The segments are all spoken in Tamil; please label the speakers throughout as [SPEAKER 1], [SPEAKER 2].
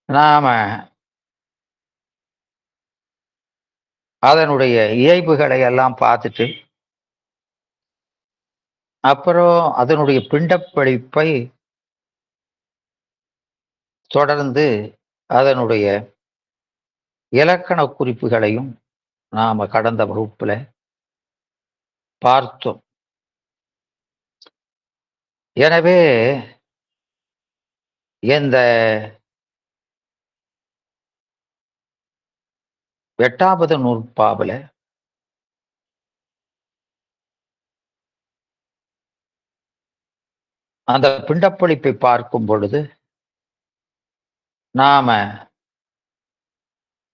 [SPEAKER 1] நாம அதனுடைய இயைபுகளை எல்லாம் பார்த்துட்டு, அப்புறம் அதனுடைய பிண்டப்படிப்பை தொடர்ந்து அதனுடைய இலக்கண குறிப்புகளையும் நாம கடந்த வகுப்புல பார்த்தோம். எனவே இந்த 8வது நூற்பாவுல அந்த பிண்டப்படிப்பை பார்க்கும் பொழுது, நாம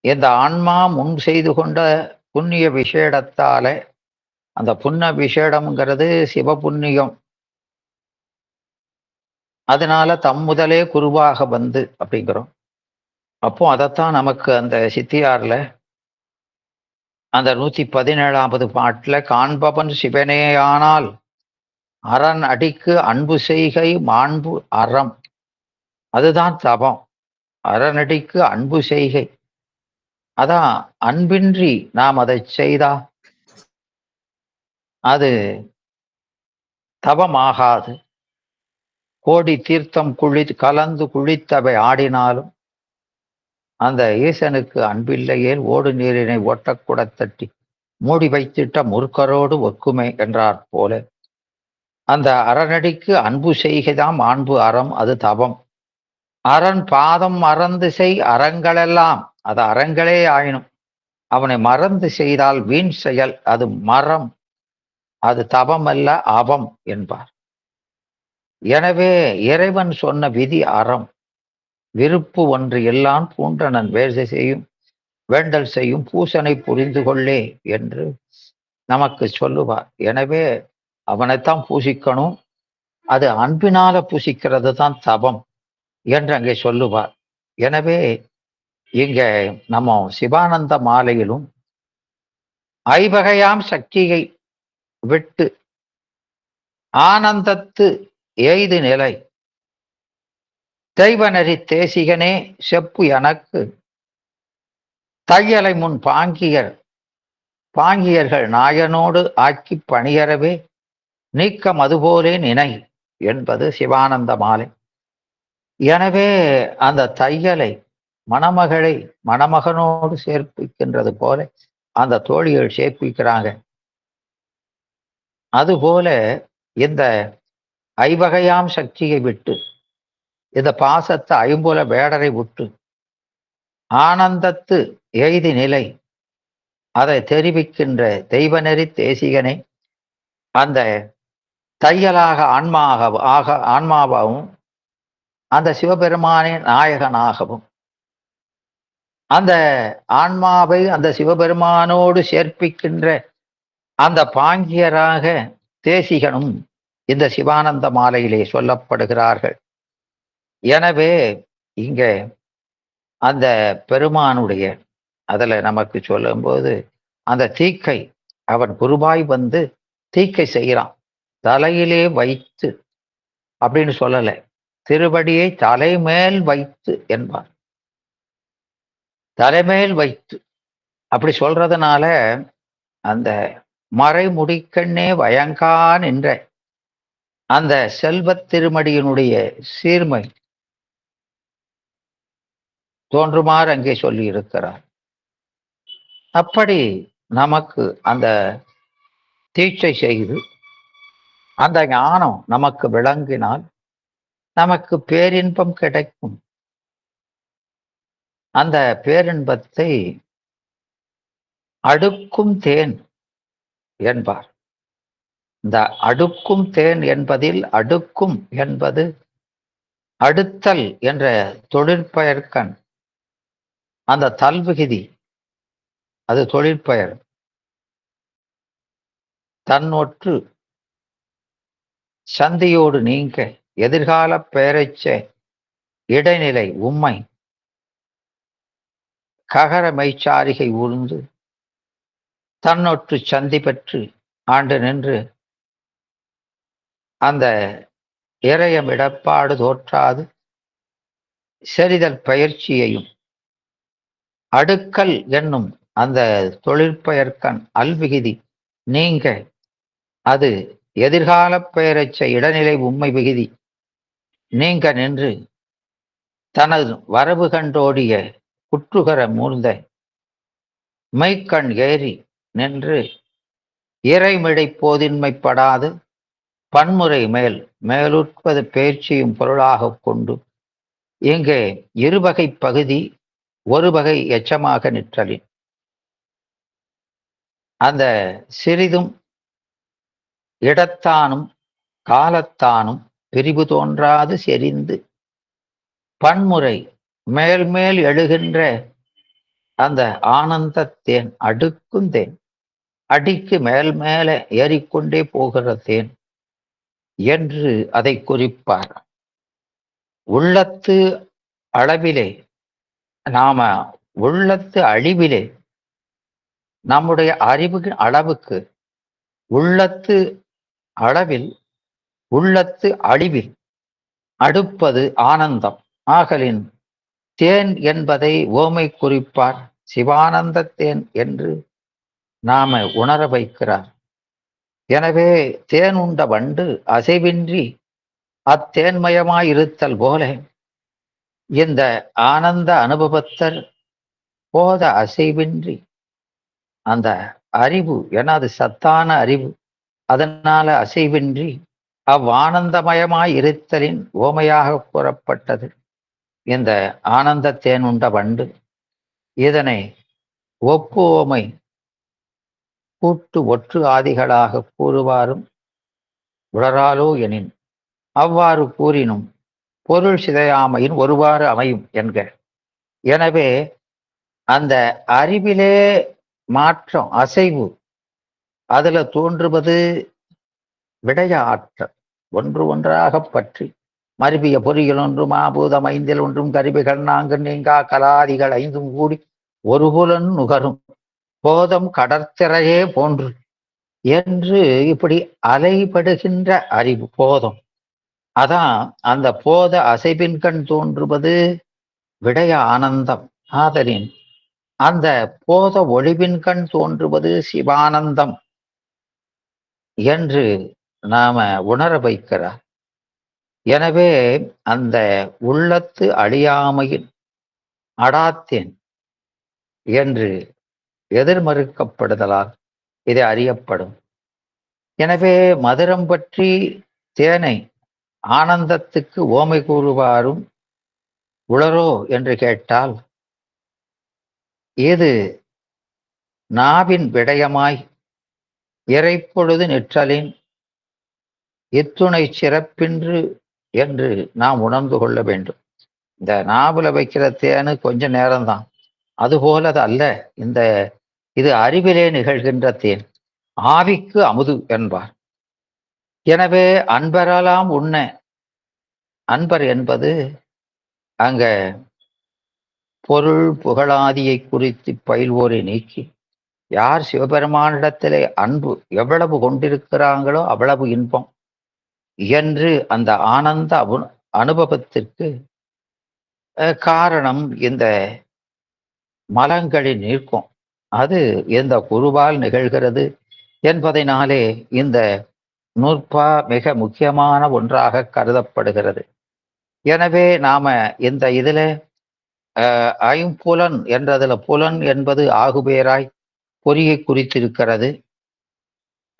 [SPEAKER 1] இந்த ஆன்மா முன் செய்து கொண்ட புண்ணிய விசேடத்தால, அந்த புண்ண விசேடம்ங்கிறது சிவபுண்ணியம். அதனால தம் முதலே குருவாக வந்து அப்படிங்கிறோம். அப்போ அதைத்தான் நமக்கு அந்த சித்தியார்ல அந்த 117வது பாட்டுல காண்பவன் சிவனேயானால் அரண் அடிக்கு அன்பு செய்கை மாண்பு அறம். அதுதான் தவம். அறநடிக்கு அன்பு செய்கை. அதான் அன்பின்றி நாம் அதை செய்தா அது தவமாகாது. கோடி தீர்த்தம் கலந்து குளித்தவை ஆடினாலும் அந்த ஈசனுக்கு அன்பில்லையேல் ஓடு நீரினை ஓட்டக்கூட தட்டி மூடி வைத்திட்ட முற்கரோடு ஒக்குமை என்றார் போல, அந்த அறநடிக்கு அன்பு செய்கைதான் மாண்பு அறம், அது தவம். அரண் பாதம் மறந்து செய் அறங்களெல்லாம், அது அறங்களே ஆயினும் அவனை மறந்து செய்தால் வீண் செயல், அது மரம், அது தவம் அல்ல அவம் என்பார். எனவே இறைவன் சொன்ன விதி அறம். விருப்பு ஒன்று எல்லாம் பூண்டனன் வேண்டல் செய்யும் பூசனை புரிந்து கொள்ளே என்று நமக்கு சொல்லுவார். எனவே அவனைத்தான் பூசிக்கணும். அது அன்பினால பூசிக்கிறது தான் தவம் என்று அங்கே சொல்லுவார். எனவே இங்க நம்ம சிவானந்த மாலையிலும் ஐவகையாம் சக்தியை விட்டு ஆனந்தத்து எய்து நிலை தெய்வநெறி தேசிகனே செப்பு எனக்கு தையலை முன் பாங்கியர்கள் நாயனோடு ஆக்கி பணியறவே நீக்கம் அதுபோலே நினை என்பது சிவானந்த மாலை. எனவே அந்த தையலை மணமகளை மணமகனோடு சேர்ப்பிக்கின்றது போல அந்த தோழிகள் சேர்ப்பிக்கிறாங்க. அதுபோல இந்த ஐவகையாம் சக்தியை விட்டு, இந்த பாசத்தை ஐம்புல வேடரை விட்டு ஆனந்தத்து எய்தி நிலை அதை தெரிவிக்கின்ற தெய்வநெறி தேசிகனை அந்த தையலாக ஆன்மாவாகவும் அந்த சிவபெருமானின் நாயகனாகவும் அந்த ஆன்மாவை அந்த சிவபெருமானோடு சேர்ப்பிக்கின்ற அந்த பாங்கியராக தேசிகனும் இந்த சிவானந்த மாலையிலே சொல்லப்படுகிறார்கள். எனவே இங்க அந்த பெருமானுடைய அதுல நமக்கு சொல்லும்போது அந்த தீக்கை அவன் குருவாய் வந்து தீக்கை செய்கிறான். தலையிலே வைத்து அப்படின்னு சொல்லலை, திருவடியை தலைமேல் வைத்து என்பார். தலைமேல் வைத்து அப்படி சொல்றதுனால அந்த மறைமுடிக்கண்ணே வயங்கா நின்ற அந்த செல்வத் திருமடியினுடைய சீர்மை தோன்றுமாறு அங்கே சொல்லி இருக்கிறார். அப்படி நமக்கு அந்த தீட்சை செய்து அந்த ஞானம் நமக்கு விளங்கினால் நமக்கு பேரின்பம் கிடைக்கும். அந்த பேரின்பத்தை அடுக்கும் தேன் என்பார். இந்த அடுக்கும் தேன் என்பதில் அடுக்கும் என்பது அடுத்தல் என்ற தொழிற்பெயர்க்கண். அந்த தல்விகுதி அது தொழிற்பெயர். தன்னொற்று சந்தியோடு நீங்க எதிர்கால பெயரைச்ச இடைநிலை உம்மை ககர மெய்ச்சாரிகை ஊர்ந்து தன்னொற்று சந்தி பெற்று ஆண்டு நின்று அந்த இறையம் இடப்பாடு தோற்றாது செறிதல் பயிற்சியையும் அடுக்கல் என்னும் அந்த தொழிற்பெயர்க்கண் அல்விகுதி நீங்க அது எதிர்காலப் பெயரச்ச இடைநிலை உண்மை விகுதி நீங்க நின்று தனது வரவு கண்டோடிய குற்றுகர மூர்ந்த மெய்க்கண் ஏறி நின்று இறைமிடை போதின்மைப்படாது பன்முறை மேலுட்பது பயிற்சியும் பொருளாகக் கொண்டு இங்கே இருவகை பகுதி ஒரு வகை எச்சமாக நிற்றலின் அந்த சிறிதும் இடத்தானும் காலத்தானும் பிரிவு தோன்றாது செறிந்து பன்முறை மேல் எழுகின்ற அந்த ஆனந்தத்தேன் அடுக்கும் தேன் அடிக்கு மேல ஏறிக்கொண்டே போகிற தேன் என்று அதை குறிப்பார். உள்ளத்து அளவிலே நாம உள்ளத்து அழிவிலே நம்முடைய அறிவு அளவுக்கு உள்ளத்து அளவில் உள்ளத்து அழிவில் அடுப்பது ஆனந்தம் ஆகலின் தேன் என்பதை ஓமை குறிப்பார் சிவானந்த தேன் என்று நாம உணர வைக்கிறார். எனவே தேன் உண்ட வண்டு அசைவின்றி அத்தேன்மயமாயிருத்தல் போல இந்த ஆனந்த அனுபவத்தர் போத அசைவின்றி அந்த அறிவு எனது சத்தான அறிவு அதனால அசைவின்றி அவ்வானந்தமயமாய் இருத்தலின் ஓமையாக கூறப்பட்டது இந்த ஆனந்த தேன் உண்ட வண்டு. இதனை ஒப்பு ஓமை கூட்டு ஒற்று ஆதிகளாக கூறுவாரும் உளராலோ எனின் அவ்வாறு கூறினும் பொருள் சிதையாமையின் ஒருவாறு அமையும் என்க. எனவே அந்த அறிவிலே மாற்றம் அசைவு அதுல தோன்றுவது விடய ஆற்றல் ஒன்று ஒன்றாக பற்றி மருவிய பொறிகள் ஒன்றும் மாபூதம் ஐந்தில் ஒன்றும் கருவிகள் நான்கு நீங்கா கலாதிகள் ஐந்தும் கூடி ஒரு புலன் நுகரும் போதம் கடற்திரையே போன்று என்று இப்படி அலைபடுகின்ற அறிவு போதம். அதான் அந்த போத அசைபின் கண் தோன்றுவது விடய ஆனந்தம் ஆதலின் அந்த போத ஒளிவின் கண் தோன்றுவது சிவானந்தம் என்று நாம உணர வைக்கிறார். எனவே அந்த உள்ளத்து அழியாமையின் அடாத்தேன் என்று எதிர்மறுக்கப்படுதலால் இது அறியப்படும். எனவே மதுரம் பற்றி தேனை ஆனந்தத்துக்கு ஓமை கூறுவாரும் உளரோ என்று கேட்டால் இது நாவின் விடயமாய் இறைப்பொழுது நிற்றலின் இத்துணை சிறப்பின்று என்று நாம் உணர்ந்து கொள்ள வேண்டும். இந்த நாவல வைக்கிற தேனு கொஞ்ச நேரம்தான், அதுபோல அது அல்ல. இது அறிவிலே நிகழ்கின்ற தேன் ஆவிக்கு அமுது என்பார். எனவே அன்பரெல்லாம் உண்ண அன்பர் என்பது அங்க பொருள் புகழாதியை குறித்து பயில்வோரை நீக்கி யார் சிவபெருமானிடத்திலே அன்பு எவ்வளவு கொண்டிருக்கிறாங்களோ அவ்வளவு இன்பம் என்று அந்த ஆனந்த அனுபவத்திற்கு காரணம் இந்த மலங்களின் நீக்கம் அது இந்த குருவால் நிகழ்கிறது என்பதனாலே இந்த நூற்பா மிக முக்கியமான ஒன்றாக கருதப்படுகிறது. எனவே நாம இந்த இதுல ஐம்புலன் என்றதுல புலன் என்பது ஆகுபேராய் பொறியை குறித்திருக்கிறது.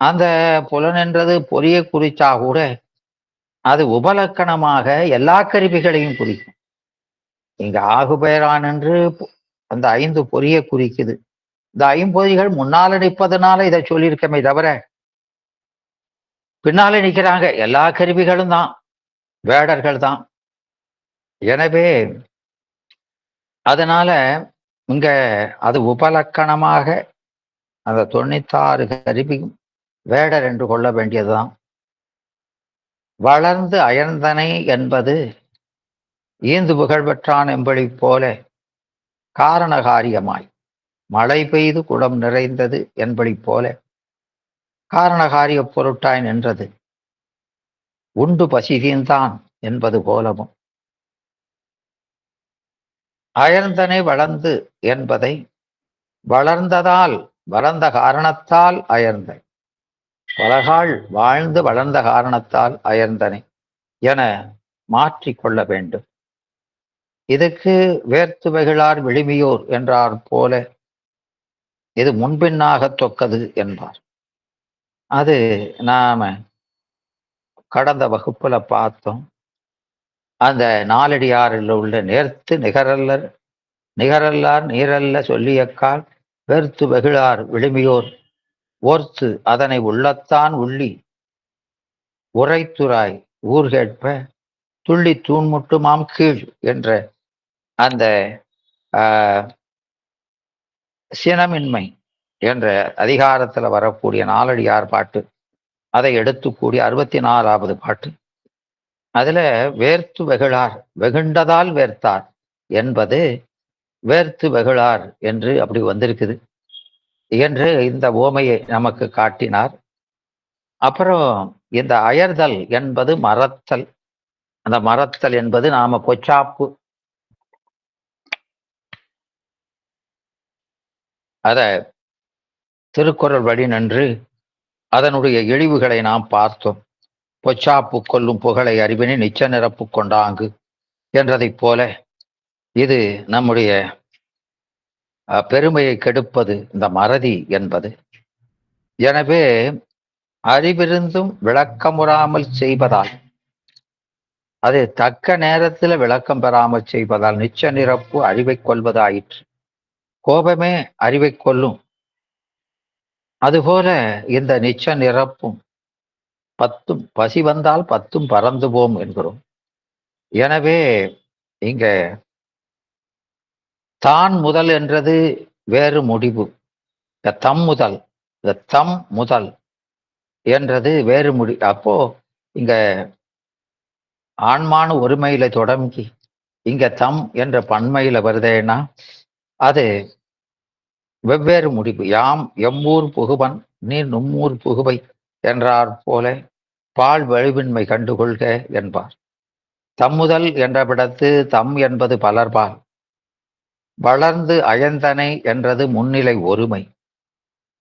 [SPEAKER 1] அந்த புலன் என்றது பொறியை குறித்தா கூட அது உபலக்கணமாக எல்லா கருவிகளையும் குறிக்கும். இங்க ஆகுபேரான் என்று அந்த 5 பொறியை குறிக்குது. இந்த 5 முன்னால நிற்பதனால இதை சொல்லியிருக்கமே தவிர பின்னாலே நிற்கிறாங்க எல்லா கருவிகளும் தான், வேடர்கள் தான். எனவே அதனால இங்க அது உபலக்கணமாக அந்த 96 கருவியும் வேடர் என்று கொள்ள வேண்டியதுதான். வளர்ந்து அயர்ந்தனை என்பது ஈந்து புகழ் பெற்றான் என்பதை போல காரணகாரியமாய் மழை பெய்து குடம் நிறைந்தது என்பதை போல காரணகாரிய பொருட்டாய் நின்றது உண்டு பசிதீந்தான் என்பது போலவும் அயர்ந்தனை வளர்ந்து என்பதை வளர்ந்ததால் வளர்ந்த காரணத்தால் அயர்ந்தன், பலகால் வாழ்ந்து வளர்ந்த காரணத்தால் அயர்ந்தனை என மாற்றிக்கொள்ள வேண்டும். இதுக்கு வேர்த்து வெகிழார் விழுமியோர் என்றார் போல இது முன்பின்னாக தொக்கது என்பார். அது நாம கடந்த வகுப்புல பார்த்தோம். அந்த நாலடியாரில் உள்ள நேர்த்து நிகரல்லர் நிகரல்லார் நீரல்ல சொல்லியக்கால் வேர்த்து வெகிழார் விழுமியோர் ஓர்த்து அதனை உள்ளத்தான் உள்ளி உரைத்துராய் ஊர் கேட்ப துள்ளி தூண்முட்டுமாம் கீழ் என்ற அந்த சினமின்மை என்ற அதிகாரத்துல வரக்கூடிய நாலடியார் பாட்டு, அதை எடுத்துக்கூடிய 64வது பாட்டு. அதுல வேர்த்து வெகிழார் வெகுண்டதால் வேர்த்தார் என்பது வேர்த்து வெகிழார் என்று அப்படி வந்திருக்குது என்று இந்த ஓமையை நமக்கு காட்டினார். அப்புறம் இந்த அயர்தல் என்பது மறத்தல். அந்த மறத்தல் என்பது நாம பொச்சாப்பு அத திருக்குறள் வழி நின்று அதனுடைய இழிவுகளை நாம் பார்த்தோம். பொச்சாப்பு கொல்லும் புகழை அறிவினை நிச்ச நிரப்பு கொண்டாங்கு என்றதைப் போல இது நம்முடைய பெருமையை கெடுப்பது இந்த மறதி என்பது. எனவே அறிவிருந்தும் விளக்கமுறாமல் செய்வதால், அது தக்க நேரத்தில் விளக்கம் பெறாமல் செய்வதால் நிச்ச நிரப்பு அறிவை கொள்வது ஆயிற்று. கோபமே அறிவை கொல்லும். அதுபோல இந்த நிச்ச நிரப்பும் 10 பசி வந்தால் 10 பறந்து போம் என்கிறோம். எனவே இங்க தான் முதல் என்றது வேறு முடிவு. தம் முதல், இந்த தம் முதல் என்றது வேறு முடி. அப்போ இங்க ஆண்மான ஒருமையில தொடங்கி இங்க தம் என்ற பன்மையில வருதேன்னா அது வெவ்வேறு முடிவு. யாம் எம்மூர் புகுவன் நீர் நும்மூர் புகுவை என்றார் போல பால் வலுவின்மை கண்டுகொள்க என்பார். தம்முதல் என்ற விடத்து தம் என்பது பலர்பால், வளர்ந்து அயர்ந்தனை என்றது முன்னிலை ஒருமை.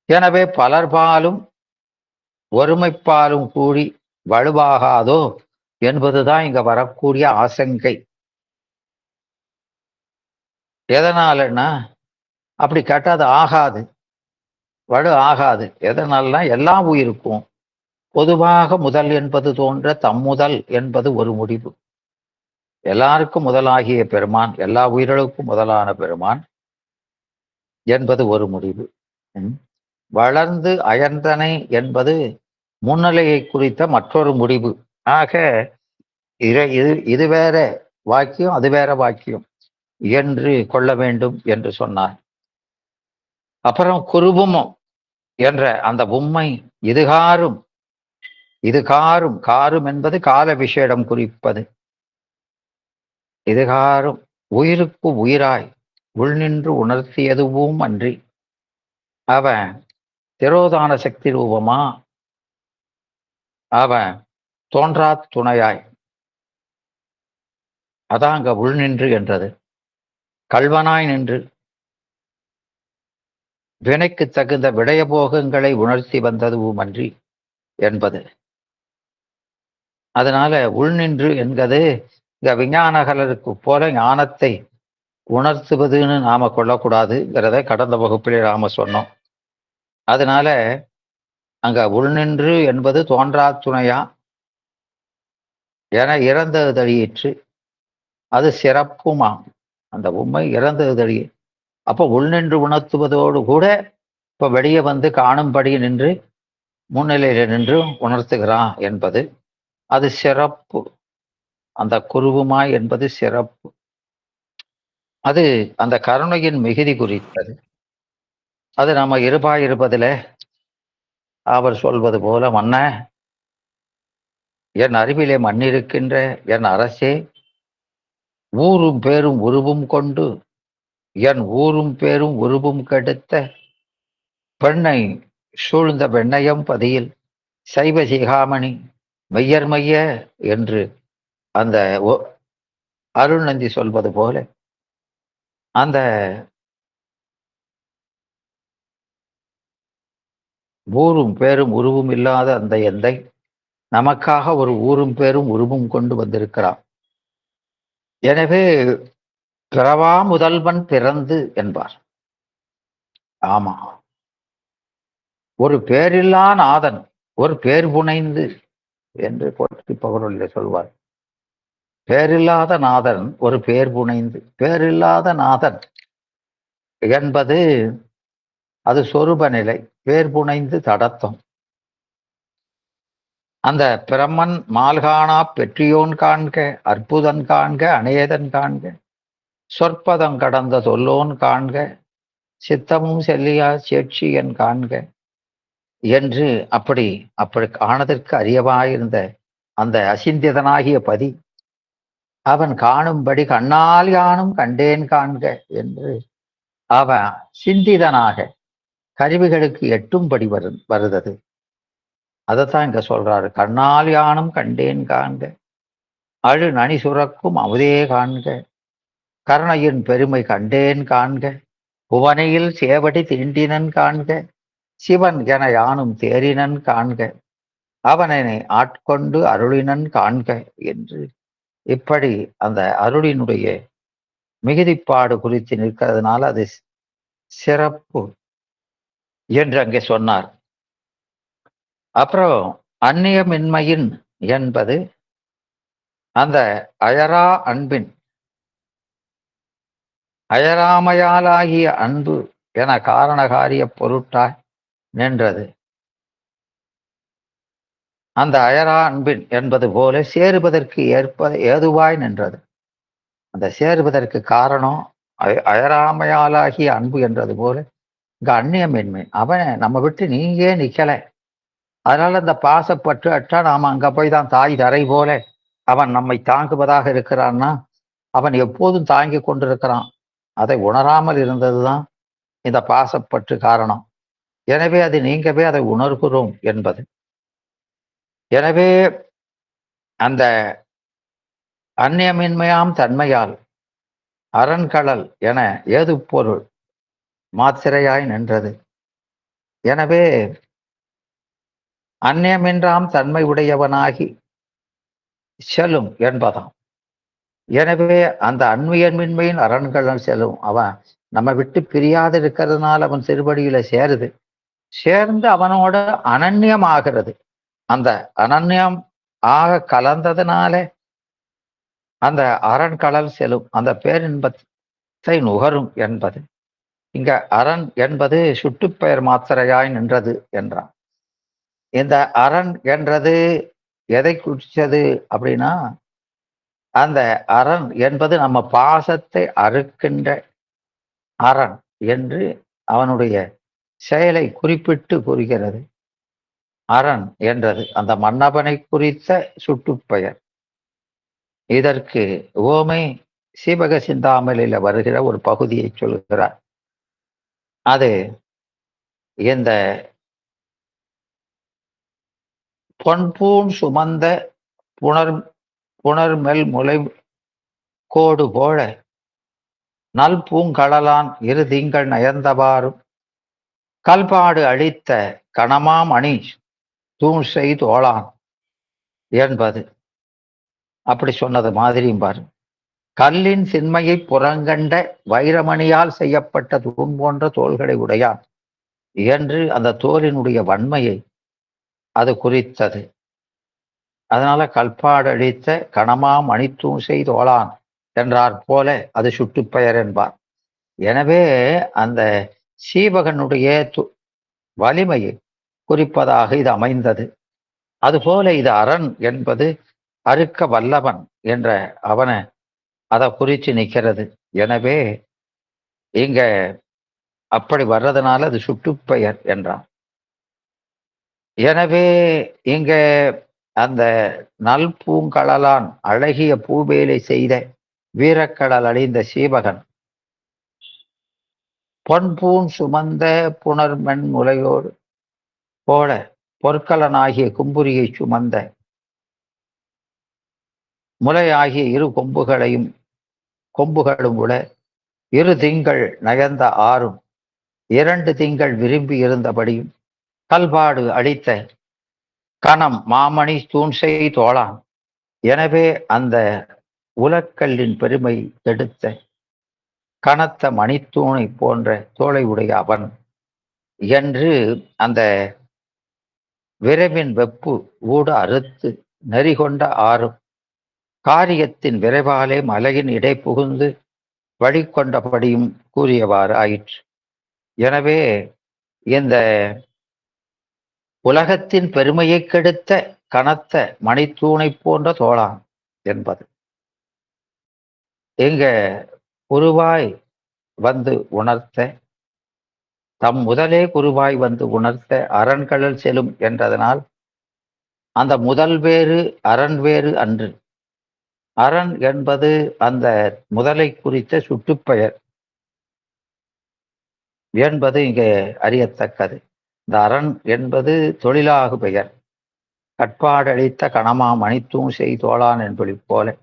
[SPEAKER 1] எனவே பலர்பாலும் ஒருமைப்பாலும் கூடி வலுவாகாதோ என்பதுதான் இங்க வரக்கூடிய ஆசங்கை. எதனாலன்னா அப்படி கேட்டால் அது ஆகாது, வலு ஆகாது. எதனால்னா எல்லா உயிருக்கும் பொதுவாக முதல் என்பது தோன்ற தம்முதல் என்பது ஒரு முடிவு. எல்லாருக்கும் முதலாகிய பெருமான், எல்லா உயிர்களுக்கும் முதலான பெருமான் என்பது ஒரு முடிவு. வளர்ந்து அயர்ந்தனை என்பது முன்னிலையை குறித்த மற்றொரு முடிவு. ஆக இது வேற வாக்கியம், அது வேற வாக்கியம் என்று கொள்ள வேண்டும் என்று சொன்னார். அப்புறம் குருபுமம் என்ற அந்த உம்மை இதுகாரும், இதுகாரும் காரும் என்பது கால விஷேடம் குறிப்பது. இதுகாரும் உயிருக்கு உயிராய் உள்நின்று உணர்த்தியதுவும் அன்றி அவன் திரோதான சக்தி ரூபமா, அவன் தோன்றா துணையாய், அதான் அங்க உள்நின்று என்றது. கல்வனாய் நின்று வினைக்கு தகுந்த விடயபோகங்களை உணர்த்தி வந்ததுவும் அன்றி என்பது. அதனால உள்நின்று என்பது இந்த விஞ்ஞானகலருக்கு போல ஞானத்தை உணர்த்துவதுன்னு நாம கொள்ளக்கூடாதுங்கிறத கடந்த வகுப்பிலே நாம சொன்னோம். அதனால அங்க உள்நின்று என்பது தோன்றா துணையா என இறந்தது தழியிற்று, அது சிறப்புமாம். அந்த உண்மை இறந்தது தழிய. அப்போ உள்நின்று உணர்த்துவதோடு கூட இப்ப வெளியே வந்து காணும்படி நின்று முன்னிலையில நின்று உணர்த்துகிறான் என்பது அது சிறப்பு. அந்த குருவுமாய் என்பது சிறப்பு. அது அந்த கருணையின் மிகுதி குறித்தது. அது நம்ம இருப்பதில அவர் சொல்வது போல, மன்ன என் அறிவிலே மண்ணிருக்கின்ற என் அரசே, ஊரும் பேரும் உருவும் கொண்டு என் ஊரும் பேரும் உருவும் கெடுத்த பெண்ணை சூழ்ந்த வெண்ணயம் பதியில் சைவ சிகாமணி மெய்யர்மைய என்று அந்த அருள்நந்தி சொல்வது போல அந்த ஊரும் பேரும் உருவும் இல்லாத அந்த எந்தை நமக்காக ஒரு ஊரும் பேரும் உருவும் கொண்டு வந்திருக்கிறான். எனவே பிறவா முதல்வன் பிறந்து என்பார். ஆமா, ஒரு பேரில்லா நாதன் ஒரு பேர் புனைந்து என்று போற்றி பகருளிலே சொல்வார். பேரில்லாத நாதன் ஒரு பேர் புனைந்து, பேரில்லாத நாதன் என்பது அது சொரூப நிலை, பேர் புனைந்து தடத்தம். அந்த பிரமன் மால்காணா பெற்றியோன் காண்க, அற்புதன் காண்க, அநேதன் காண்க, சொற்பதம் கடந்த சொல்லோன் காண்க, சித்தமும் செல்லியா சேட்சியன் காண்க என்று அப்படி அப்படி காணதற்கு அரியவாயிருந்த அந்த அசிந்தியதனாகிய பதி அவன் காணும்படி கண்ணால் யானும் கண்டேன் காண்க என்று அவன் சிந்திதனாக கருவிகளுக்கு எட்டும்படி வருதது. அதைத்தான் இங்க சொல்றாரு. கண்ணால் யானும் கண்டேன் காண்க, அழு நனி சுரக்கும் அமுதே காண்க, கருணையின் பெருமை கண்டேன் காண்க, புவனையில் சேவடி தீண்டினன் காண்க, சிவன் என யானும் தேரினன் காண்க, அவனை ஆட்கொண்டு அருளினன் காண்க என்று இப்படி அந்த அருளினுடைய மிகுதிப்பாடு குறித்து நிற்கிறதுனால அது சிறப்பு என்று அங்கே சொன்னார். அப்புறம் அந்நியமின்மையின் என்பது அந்த அயரா அன்பின் அயராமையாலாகிய அன்பு என காரணகாரிய பொருட்டாய் நின்றது. அந்த அயரா அன்பின் என்பது போல சேருவதற்கு ஏதுவாய் நின்றது. அந்த சேருவதற்கு காரணம் அயராமையாலாகிய அன்பு என்றது போல இங்க அந்நியமின்மை. அவன் நம்ம விட்டு நீங்கே நிக்கல. அதனால இந்த பாசப்பற்று அற்றா நாம அங்க போய் தான் தாய் தரை போல அவன் நம்மை தாங்குவதாக இருக்கிறான்னா அவன் எப்போதும் தாங்கி கொண்டிருக்கிறான். அதை உணராமல் இருந்ததுதான் இந்த பாசப்பற்று காரணம். எனவே அது நீங்கவே அதை உணர்கிறோம் என்பது. எனவே அந்த அந்நியமின்மையாம் தன்மையால் அரண்கடல் என ஏது பொருள் மாத்திரையாய் நின்றது. எனவே அந்நியமின்றாம் தன்மை உடையவனாகி செல்லும் என்பதாம். எனவே அந்த அன்பியன்மின்மையின் அரண்கள் செல்லும். அவன் நம்ம விட்டு பிரியாது இருக்கிறதுனால அவன் திருவடியில சேருது. சேர்ந்து அவனோட அனன்யம் ஆகிறது. அந்த அனன்யம் ஆக கலந்ததுனால அந்த அரண்கடல் செல்லும், அந்த பேரின்பத்தை நுகரும் என்பது. இங்க அரண் என்பது சுட்டுப்பெயர் மாத்திரையாய் நின்றது என்றான். இந்த அரண் என்றது எதை குறிச்சது அப்படின்னா, அந்த அரண் என்பது நம்ம பாசத்தை அறுக்கின்ற அரண் என்று அவனுடைய செயலை குறிப்பிட்டு கூறுகிறது. அரண் என்றது அந்த மன்னவனை குறித்த சுட்டுப்பெயர். இதற்கு ஓமை சீவக சிந்தாமணியில வருகிற ஒரு பகுதியை சொல்கிறார். அது இந்த பொன்பூன் சுமந்த புணர்மெல் முளை கோடு போல நல் பூங்கடலான் இரு திங்கள் நயந்தவாறும் கல்பாடு அழித்த கணமாம் அணி தூண்சை தோளான் என்பது. அப்படி சொன்னது மாதிரியும் பாரு. கல்லின் சின்மையை புறங்கண்ட வைரமணியால் செய்யப்பட்ட தூண் போன்ற தோள்களை உடையான் என்று அந்த தோலினுடைய வன்மையை அது குறித்தது. அதனால கல்பாடு அழித்த கணமாம் அணித்தூசை தோளான் என்றார் போல அது சுட்டுப்பெயர் என்பார். எனவே அந்த சீவகனுடைய வலிமையை குறிப்பதாக இது அமைந்தது. அதுபோல இது அரண் என்பது அறுக்க வல்லவன் என்ற அவனை அதை குறித்து நிற்கிறது. எனவே இங்க அப்படி வர்றதுனால அது சுட்டுப்பெயர் என்றான். எனவே இங்க அந்த நல் பூங்கடலான் அழகிய பூவேலை செய்த வீரக்கடல் அழிந்த சீவகன் பொன்பூன் சுமந்த புணர்மென் முலையோடு போல பொற்கலனாகிய கும்புரியை சுமந்த முலையாகிய இரு கொம்புகளும் உட இரு திங்கள் நயந்த ஆறும் 2 திங்கள் விரும்பி இருந்தபடியும் கல்பாடு அளித்த கணம் மாமணி தூண்சை தோளான். எனவே அந்த உலக்கல்லின் பெருமை கெடுத்த கனத்த மணித்தூணை போன்ற தோளை உடைய அவன் என்று அந்த விரைவின் வெப்பு ஊடு அறுத்து நெறிகொண்ட ஆறும் காரியத்தின் விரைவாலே மலையின் இடை புகுந்து வழிகொண்டபடியும் கூறியவாறு ஆயிற்று. எனவே இந்த உலகத்தின் பெருமையை கெடுத்த கனத்த மணித்தூணை போன்ற தோளான் என்பது இங்க குருவாய் வந்து உணர்த்த தம் முதலே குருவாய் வந்து உணர்த்த அரண்கடல் செல்லும் என்றதனால் அந்த முதல் வேறு அரண் வேறு அன்று. அரண் என்பது அந்த முதலை குறித்த சுட்டுப்பெயர் என்பது இங்கே அறியத்தக்கது. இந்த அரண் என்பது தொழிலாகு பெயர். கட்பாடளித்த கணமா மணித்தூண் செய்தோளான் என்பது போல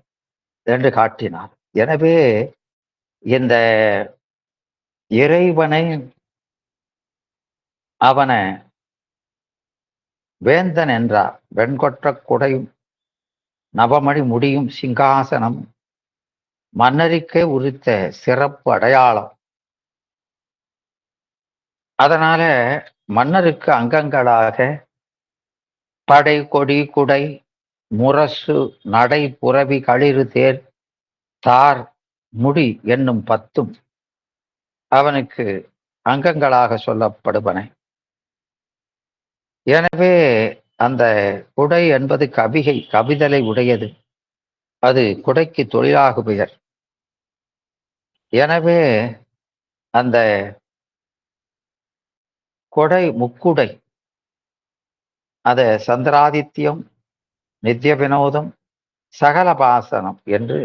[SPEAKER 1] என்று காட்டினார். எனவே இந்த இறைவனை அவன வேந்தன் என்றார். வெண்கொற்ற குடையும் நவமணி முடியும் சிங்காசனம் மன்னருக்கே உரித்த சிறப்பு அடையாளம். அதனால மன்னருக்கு அங்கங்களாக படை கொடி குடை முரசு நடை புரவி களிறு தேர் தார் முடி என்னும் 10ம் அவனுக்கு அங்கங்களாக சொல்லப்படுவன. எனவே அந்த குடை என்பது கவிதலை உடையது. அது குடைக்கு தொழிலாகு பெயர். எனவே அந்த கொடை முக்குடை அத சந்திராதித்யம் நித்திய வினோதம் சகல பாசனம் என்று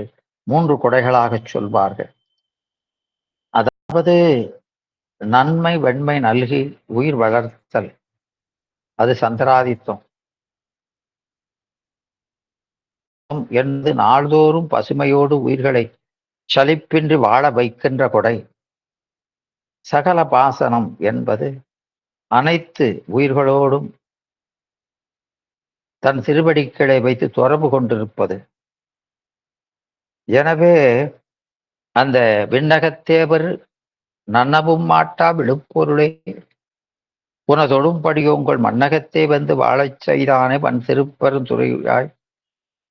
[SPEAKER 1] 3 கொடைகளாக சொல்வார்கள். அதாவது நன்மை வெண்மை நல்கி உயிர் வளர்த்தல் அது சந்திராதித்தம் என்று நாள்தோறும் பசுமையோடு உயிர்களை சலிப்பின்றி வாழ வைக்கின்ற கொடை. சகல பாசனம் என்பது அனைத்து உயிர்களோடும் தன் திருவடிக்களை வைத்து தொடர்பு கொண்டிருப்பது. எனவே அந்த விண்ணகத்தேவர் நன்னவும் மாட்டா விழுப்பொருளை புனதொடும்படி உங்கள் மன்னகத்தே வந்து வாழச் செய்தானே வன் திருப்பெருந்துறையாய்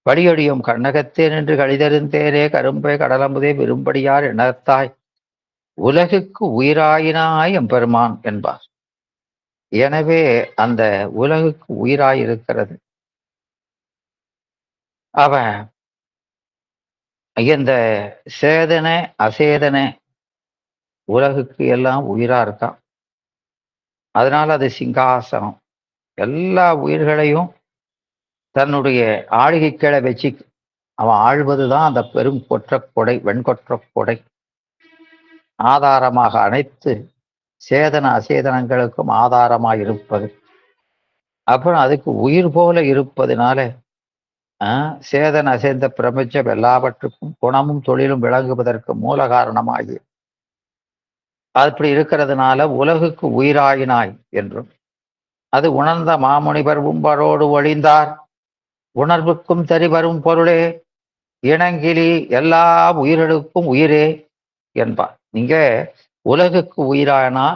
[SPEAKER 1] வடியடியும் கண்ணகத்தே நின்று கழிதருந்தேரே கரும்பே கடலமுதே விரும்படியார் எண்ணத்தாய் உலகுக்கு உயிராயினாய் எம்பெருமான் என்பார். எனவே அந்த உலகுக்கு உயிராயிருக்கிறது அவன். இந்த சேதன அசேதன உலகுக்கு எல்லாம் உயிரா இருக்கான். அதனால அது சிங்காசனம். எல்லா உயிர்களையும் தன்னுடைய ஆளுகை கீழே வச்சு அவன் ஆழ்வதுதான் அந்த பெரும் கொற்ற கொடை, வெண்கொற்ற கொடை. ஆதாரமாக அனைத்து சேதன அசேதனங்களுக்கும் ஆதாரமாக இருப்பது. அப்புறம் அதுக்கு உயிர் போல இருப்பதுனால சேதன அசேந்த பிரபஞ்சம் எல்லாவற்றுக்கும் குணமும் தொழிலும் விளங்குவதற்கு மூல காரணமாகி அப்படி இருக்கிறதுனால உலகுக்கு உயிராயினாய் என்றும் அது உணர்ந்த மாமுனிவர் உம்பரோடு ஒழிந்தார் உணர்வுக்கும் தெரிவரும் பொருளே இணங்கிலி எல்லா உயிர்களுக்கும் உயிரே என்பார். நீங்க உலகுக்கு உயிரானா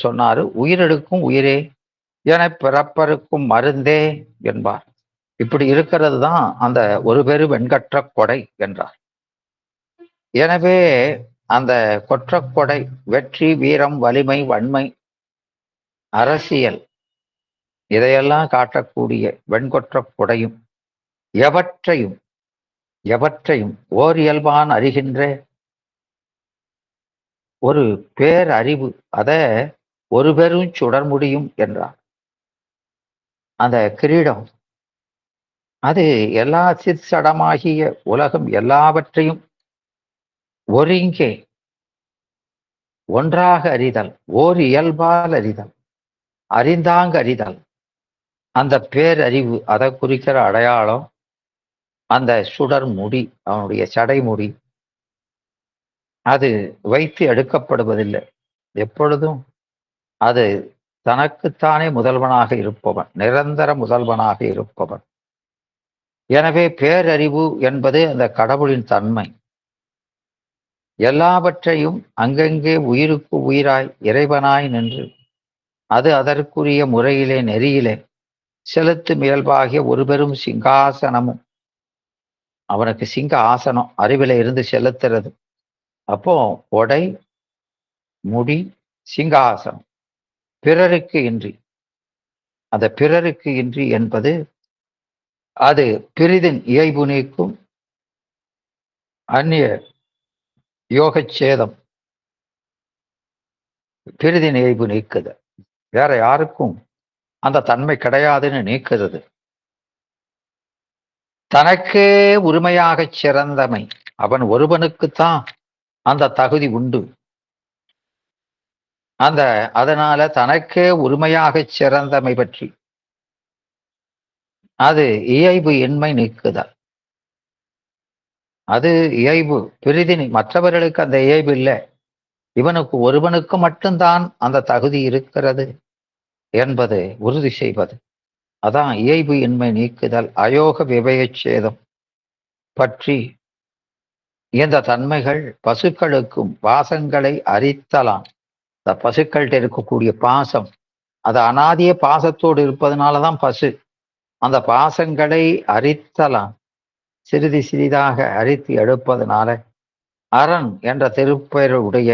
[SPEAKER 1] சொன்னாரு, உயிரெடுக்கும் உயிரே என பிறப்பருக்கும் மருந்தே என்பார். இப்படி இருக்கிறது தான் அந்த ஒரு பெரு வெண்கற்ற கொடை என்றார். எனவே அந்த கொற்ற கொடை வெற்றி வீரம் வலிமை வன்மை அரசியல் இதையெல்லாம் காட்டக்கூடிய வெண்கொற்ற கொடையும் எவற்றையும் ஓர் இயல்பான் அறிகின்ற ஒரு பேரறிவு அத ஒரு பெரும் சுடர் முடியும் என்றார். அந்த கிரீடம் அது எல்லா சிற்சடமாகிய உலகம் எல்லாவற்றையும் ஒருங்கே ஒன்றாக அறிதல், ஓர் இயல்பால் அறிதல், அறிந்தாங்க அறிதல். அந்த பேரறிவு அதை குறிக்கிற அடையாளம் அந்த சுடர் முடி, அவனுடைய சடை முடி. அது வைத்து எடுக்கப்படுவதில்லை. எப்பொழுதும் அது தனக்குத்தானே முதல்வனாக இருப்பவன், நிரந்தர முதல்வனாக இருப்பவன். எனவே பேரறிவு என்பது அந்த கடவுளின் தன்மை. எல்லாவற்றையும் அங்கங்கே உயிருக்கு உயிராய் இறைவனாய் நின்று அது அதற்குரிய முறையிலே நெறியிலே செலுத்தும் இயல்பாகிய ஒரு பெரும் சிங்காசனமும், அவனுக்கு சிங்க ஆசனம் அறிவில இருந்து செலுத்துறது. அப்போ கொடை, முடி, சிங்காசனம் பிறருக்கு இன்றி. அந்த பிறருக்கு இன்றி என்பது அது பிரிதின் இயைபு நீக்கும் அந்நிய யோகச்சேதம். பிரிதின் இயைபு நீக்குது, வேற யாருக்கும் அந்த தன்மை கிடையாதுன்னு நீக்குறது. தனக்கே உரிமையாகச் சிறந்தமை, அவன் ஒருவனுக்குத்தான் அந்த தகுதி உண்டு. அதனால தனக்கே உரிமையாகச் சிறந்தமை பற்றி அது இயைபு இன்மை நீக்குதல். அது இயைபு பிரிதினி, மற்றவர்களுக்கு அந்த இயைபு இல்லை, இவனுக்கு ஒருவனுக்கு மட்டும்தான் அந்த தகுதி இருக்கிறது என்பது உறுதி செய்வது. அதான் இயைபு இன்மை நீக்குதல். அயோக விவேகச்சேதம் பற்றி இந்த தன்மைகள் பசுக்களுக்கும் பாசங்களை அரித்தலாம். இந்த பசுக்கள்கிட்ட இருக்கக்கூடிய பாசம், அது அனாதிய பாசத்தோடு இருப்பதனாலதான் பசு. அந்த பாசங்களை அரித்தலாம், சிறிது சிறிதாக அரித்து எடுப்பதனால அரண் என்ற திருப்பெயருடைய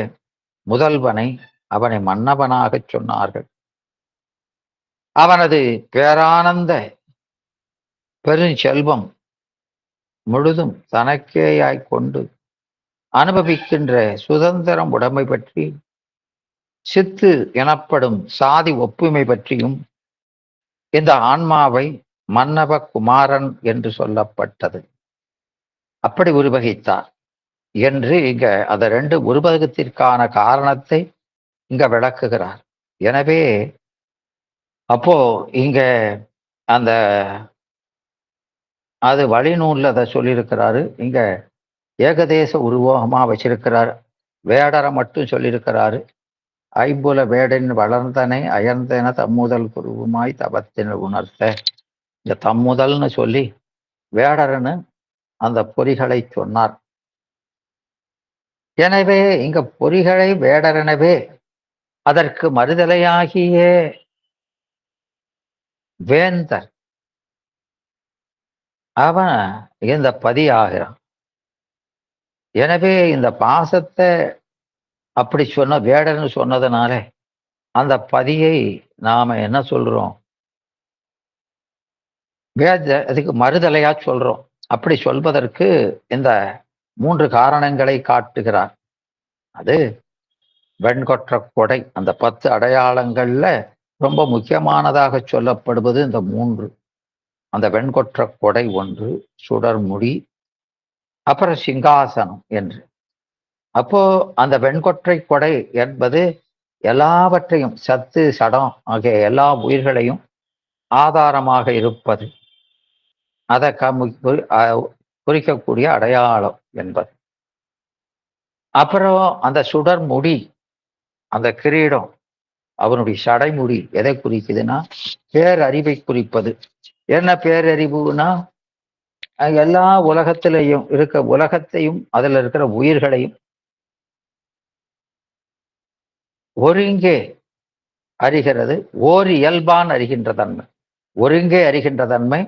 [SPEAKER 1] முதல்வனை, அவனை மன்னவனாகச் சொன்னார்கள். அவனது பேரானந்த பெருஞ்செல்வம் முழுதும் தனக்கேயாய் கொண்டு அனுபவிக்கின்ற சுதந்திரம் உடைமை பற்றி, சித்து எனப்படும் சாதி ஒப்புமை பற்றியும் இந்த ஆன்மாவை மன்னவ குமாரன் என்று சொல்லப்பட்டது. அப்படி உருவகித்தார் என்று இங்க அந்த ரெண்டு உருவகத்திற்கான காரணத்தை இங்க விளக்குகிறார். எனவே அப்போ இங்க அந்த அது வழிநூல்ல அதை சொல்லியிருக்கிறாரு. இங்க ஏகதேச உருவகமா வச்சிருக்கிறார். வேடரை மட்டும் சொல்லியிருக்கிறாரு. ஐம்புல வேடன் வளர்ந்தனை அயர்ந்தன தம்முதல் குருவுமாய் தவத்தின உணர்த்த. இந்த தம்முதல்னு சொல்லி வேடரன்னு அந்த பொறிகளை சொன்னார். எனவே இங்க பொறிகளை வேடரெனவே அதற்கு மறுதலையாகிய வேந்தர் அவன் இந்த பதி ஆகிறான். எனவே இந்த பாசத்தை அப்படி சொன்ன வேடர்னு சொன்னதுனால அந்த பதியை நாம என்ன சொல்றோம், அதுக்கு மறுதலையா சொல்றோம். அப்படி சொல்வதற்கு இந்த 3 காரணங்களை காட்டுகிறார். அது வெண்கொற்ற கொடை, அந்த 10 அடையாளங்கள்ல ரொம்ப முக்கியமானதாக சொல்லப்படுவது இந்த 3. அந்த வெண்கொற்ற கொடை ஒன்று, சுடர்முடி, அப்புறம் சிங்காசனம் என்று. அப்போ அந்த வெண்கொற்றை கொடை என்பது எல்லாவற்றையும், சத்து சடம் ஆகிய எல்லா உயிர்களையும் ஆதாரமாக இருப்பது, அதை குறிக்கக்கூடிய அடையாளம் என்பது. அப்புறம் அந்த சுடர் முடி, அந்த கிரீடம், அவனுடைய சடைமுடி எதை குறிக்குதுன்னா பேரறிவை குறிப்பது. என்ன பேரறிவுனா, எல்லா உலகத்திலையும் இருக்க உலகத்தையும் அதுல இருக்கிற உயிர்களையும் ஒருங்கே அறிகிறது. ஓர் இயல்பான் அறிகின்ற தன்மை, ஒருங்கே அறிகின்ற தன்மை,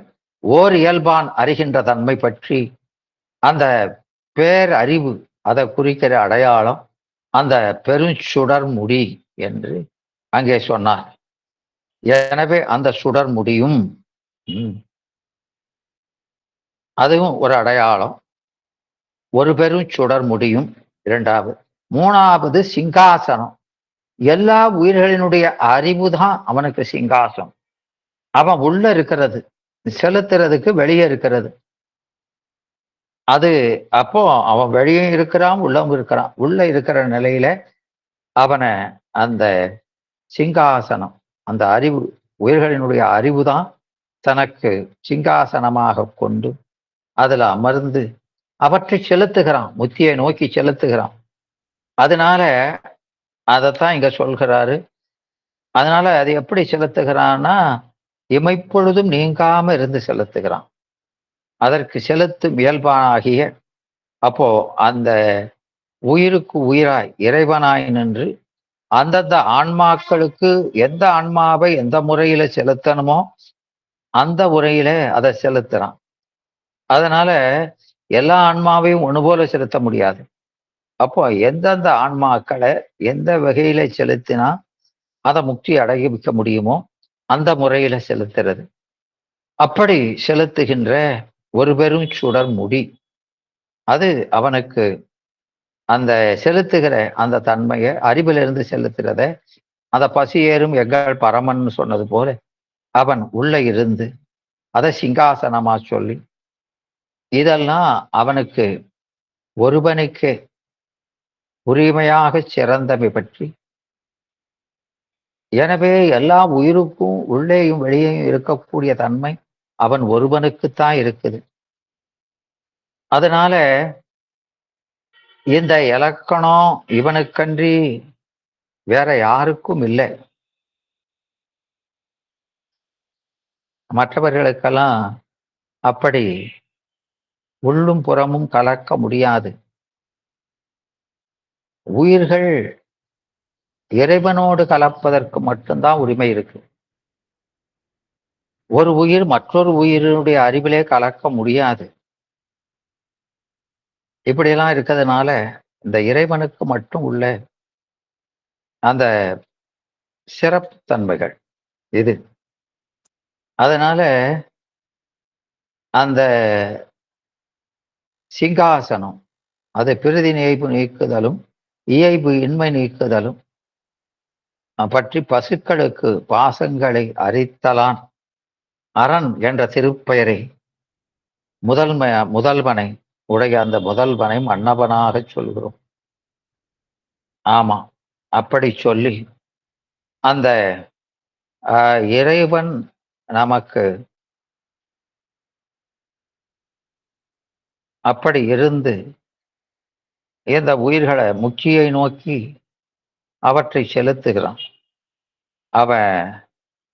[SPEAKER 1] ஓர் இயல்பான் அறிகின்ற தன்மை பற்றி அந்த பேரறிவு அதை குறிக்கிற அடையாளம் அந்த பெருஞ்சுடர் முடி என்று அங்கே சொன்னார். எனவே அந்த சுடர் முடியும் அதுவும் ஒரு அடையாளம். ஒரு பெரும் சுடர் முடியும் 2வது. 3வது சிங்காசனம். எல்லா உயிர்களினுடைய அறிவுதான் அவனுக்கு சிங்காசனம். அவன் உள்ள இருக்கிறது, செலுத்துறதுக்கு வெளியே இருக்கிறது. அது அப்போ அவன் வெளியே இருக்கிறான், உள்ளவும் இருக்கிறான். உள்ள இருக்கிற நிலையில அவனை அந்த சிங்காசனம், அந்த அறிவு, உயிர்களினுடைய அறிவு தான் தனக்கு சிங்காசனமாக கொண்டு அதுல அமர்ந்து அவற்றை செலுத்துகிறான், முத்தியை நோக்கி செலுத்துகிறான். அதனால அதைத்தான் இங்க சொல்கிறாரு. அதனால அது எப்படி செலுத்துகிறான்னா, இமைப்பொழுதும் நீங்காம இருந்து செலுத்துகிறான். அதற்கு செலுத்தும் இயல்பாகிய அப்போ அந்த உயிருக்கு உயிராய் இறைவனாய் நின்று அந்தந்த ஆன்மாக்களுக்கு எந்த ஆன்மாவை எந்த முறையில செலுத்தணுமோ அந்த முறையில அதை செலுத்துறான். அதனால எல்லா ஆன்மாவையும் ஒண்ணு போல செலுத்த முடியாது. அப்போ எந்தெந்த ஆன்மாக்களை எந்த வகையில செலுத்தினா அதை முக்தி அடைய வைக்க முடியுமோ அந்த முறையில செலுத்துறது. அப்படி செலுத்துகின்ற ஒரு பெரும் சுடர் முடி அது அவனுக்கு அந்த செலுத்துகிற அந்த தன்மையை அறிவிலிருந்து செலுத்துறத அந்த பசி ஏறும் எங்கள் பரமன் சொன்னது போல அவன் உள்ள இருந்து அதை சிங்காசனமா சொல்லி இதெல்லாம் அவனுக்கு ஒருவனுக்கு உரிமையாக சிறந்தவை பற்றி எனவே எல்லா உயிருக்கும் உள்ளேயும் வெளியேயும் இருக்கக்கூடிய தன்மை அவன் ஒருவனுக்குத்தான் இருக்குது. அதனால இந்த இலக்கணம் இவனுக்கன்றி வேற யாருக்கும் இல்லை. மற்றவர்களுக்கெல்லாம் அப்படி உள்ளும் புறமும் கலக்க முடியாது. உயிர்கள் இறைவனோடு கலப்பதற்கு மட்டும்தான் உரிமை இருக்கு. ஒரு உயிர் மற்றொரு உயிரினுடைய அறிவிலே கலக்க முடியாது. இப்படியெல்லாம் இருக்கிறதுனால இந்த இறைவனுக்கு மட்டும் உள்ள அந்த சிறப்பு தன்மைகள் இது. அதனால அந்த சிங்காசனம் அது பிரிதி இயைபு நீக்குதலும் இயைபு இன்மை நீக்குதலும் பற்றி பசுக்களுக்கு பாசங்களை அரித்தலான் அரண் என்ற திருப்பெயரை முதல்வனை உடைய அந்த முதல்வனை மன்னவனாக சொல்கிறோம். ஆமா, அப்படி சொல்லி அந்த இறைவன் நமக்கு அப்படி இருந்து இந்த உயிர்களை முக்கியை நோக்கி அவற்றை செலுத்துகிறான். அவன்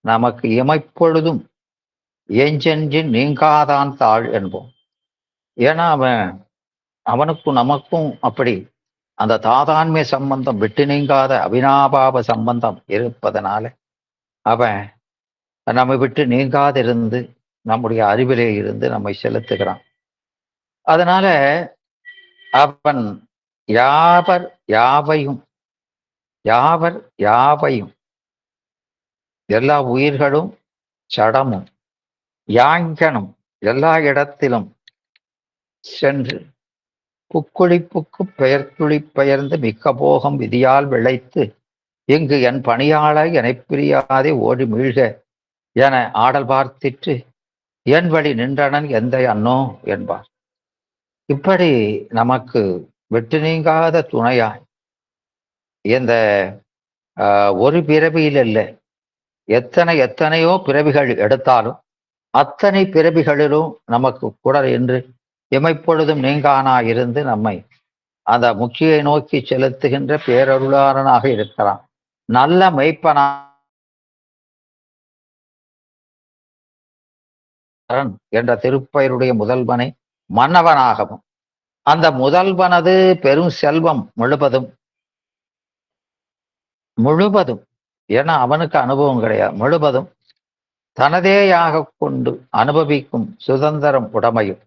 [SPEAKER 1] நமக்கு இமைப்பொழுதும் எஞ்செஞ்சின் நீங்காதான் தாழ் என்போம். ஏன்னா அவனுக்கும் நமக்கும் அப்படி அந்த தாதான்மை சம்பந்தம் விட்டு நீங்காத அவினாபாவ சம்பந்தம் இருப்பதனால அவன் நம்மை விட்டு நீங்காதிருந்து நம்முடைய அறிவிலே இருந்து நம்மை செலுத்துகிறான். அதனால அவன் யாவர் யாவையும் எல்லா உயிர்களும் சடமும் யாங்கனும் எல்லா இடத்திலும் சென்று புக்குழிப்புக்கு பெயர்த்துளி பெயர்ந்து மிக்க போகம் விதியால் விளைத்து இங்கு என் பணியாளர் எனப் பிரியாதே ஓடி மீழ்க என ஆடல் பார்த்திட்டு என் வழி நின்றனன் எந்த அன்னோ என்பார். இப்படி நமக்கு விட்டு நீங்காத துணையாய் இந்த ஒரு பிறவியில் இல்லை எத்தனையோ பிறவிகள் எடுத்தாலும் அத்தனை பிறவிகளிலும் நமக்கு கூட என்று இமைப்பொழுதும் நீங்கானா இருந்து நம்மை அந்த முக்கியை நோக்கி செலுத்துகின்ற பேரருளாளனாக இருக்கிறான். நல்ல மெய்ப்பனா என்ற திருப்பெயருடைய முதல்வனை மன்னவனாகவும் அந்த முதல்வனது பெரும் செல்வம் முழுவதும் ஏன்னா அவனுக்கு அனுபவம் கிடையாது, முழுவதும் தனதேயாக கொண்டு அனுபவிக்கும் சுதந்திரம் உடைமையும்.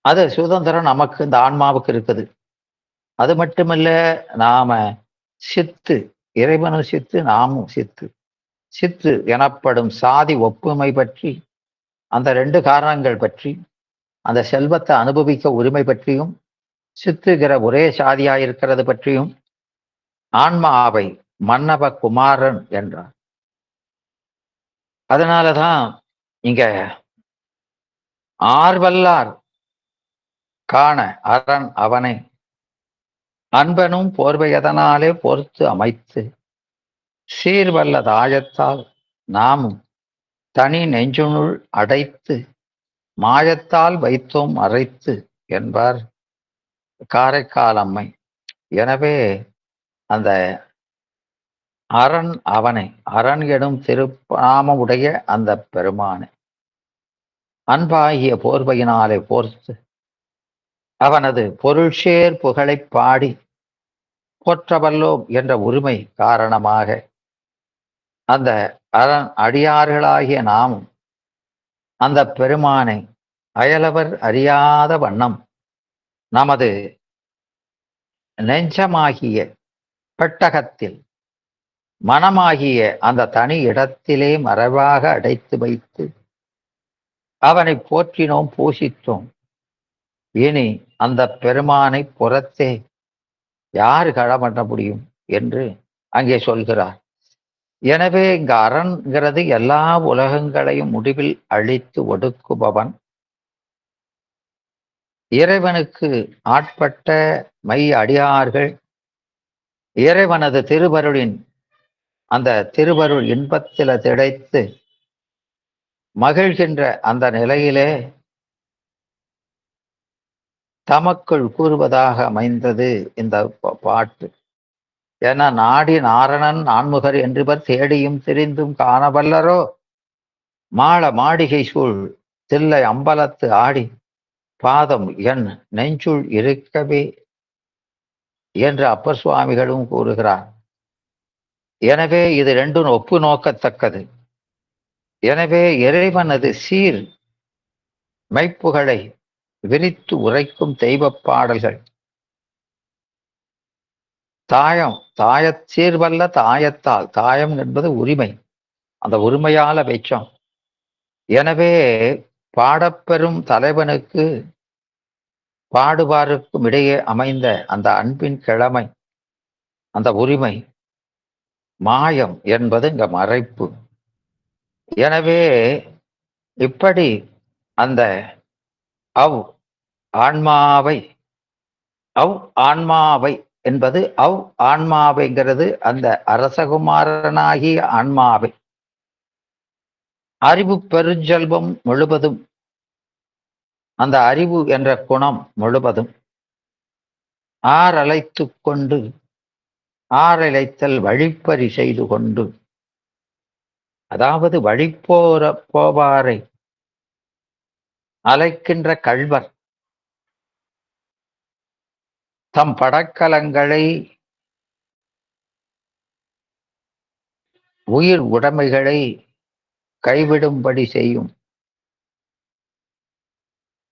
[SPEAKER 1] அது சுதந்திரம் நமக்கு இந்த ஆன்மாவுக்கு இருக்குது. அது மட்டுமில்ல, நாம சித்து, இறைவனும் சித்து, நாமும் சித்து. சித்து எனப்படும் சாதி ஒப்புமை பற்றி அந்த 2 காரணங்கள் பற்றி அந்த செல்வத்தை அனுபவிக்க உரிமை பற்றியும் சித்துகிற ஒரே சாதியாயிருக்கிறது பற்றியும் ஆன்மாவை மன்னவ குமாரன் என்றார். அதனாலதான் இங்க ஆர்வல்லார் காண அரண் அவனை அன்பனும் போர்வையதனாலே பொறுத்து அமைத்து சீர்வல்ல தாயத்தால் நாமும் தனி நெஞ்சுனுள் அடைத்து மாயத்தால் வைத்தோம் அரைத்து என்பார் காரைக்கால் அம்மை. எனவே அந்த அரண் அவனை, அரண் எனும் திருநாமமுடைய அந்த பெருமானை அன்பாகிய போர்வையினாலே போர்த்து அவனது பொருள்சேர் புகழைப் பாடி போற்றவல்லோம் என்ற உரிமை காரணமாக அந்த அரண் அடியார்களாகிய நாமும் அந்த பெருமானை அயலவர் அறியாத வண்ணம் நமது நெஞ்சமாகிய பெட்டகத்தில் மனமாகிய அந்த தனி இடத்திலே மறைவாக அடைத்து வைத்து அவனை போற்றினோம், பூசித்தோம். இனி அந்த பெருமானை புறத்தே யார் களமண்ண முடியும் என்று அங்கே சொல்கிறார். எனவே இங்கு அரண்கிறது எல்லா உலகங்களையும் முடிவில் அழித்து ஒடுக்குபவன். இறைவனுக்கு ஆட்பட்ட மை அடியார்கள் இறைவனது திருவருளின் அந்த திருவருள் இன்பத்தில திளைத்து மகிழ்கின்ற அந்த நிலையிலே தமக்குள் கூறுவதாக அமைந்தது இந்த பாட்டு. என நாடி நாரணன் நான்முகர் என்றுவர் தேடியும் திரிந்தும் காணவல்லரோ மாள மாளிகை சூழ் தில்லை அம்பலத்து ஆடி பாதம் என் நெஞ்சுள் இருக்கவே என்று அப்பர் சுவாமிகளும் கூறுகிறார். எனவே இது ரெண்டும் ஒப்பு நோக்கத்தக்கது. எனவே இறைவனது சீர் மெய்ப்புகளை விரித்து உரைக்கும் தெய்வப் பாடல்கள் தாயச் சீர்வல்ல தாயத்தால், தாயம் என்பது உரிமை, அந்த உரிமையால வெச்சம். எனவே பாடப்பெறும் தலைவனுக்கு பாடுவாருக்கும் இடையே அமைந்த அந்த அன்பின் கிழமை, அந்த உரிமை மாயம் என்பது இங்க மறைப்பு. எனவே இப்படி அந்த அவ் ஆன்மாவை என்பது ஆன்மாவைங்கிறது அந்த அரசகுமாரனாகிய ஆன்மாவை அறிவு பெருஞ்செல்வம் முழுவதும், அந்த அறிவு என்ற குணம் முழுவதும் ஆறலைத்து கொண்டு, ஆறலைத்தல் வழிப்பறி செய்து கொண்டு, அதாவது போவாரை அலைக்கின்ற கள்வர் தம் படக்கலங்களை உயிர் உடைமைகளை கைவிடும்படி செய்யும்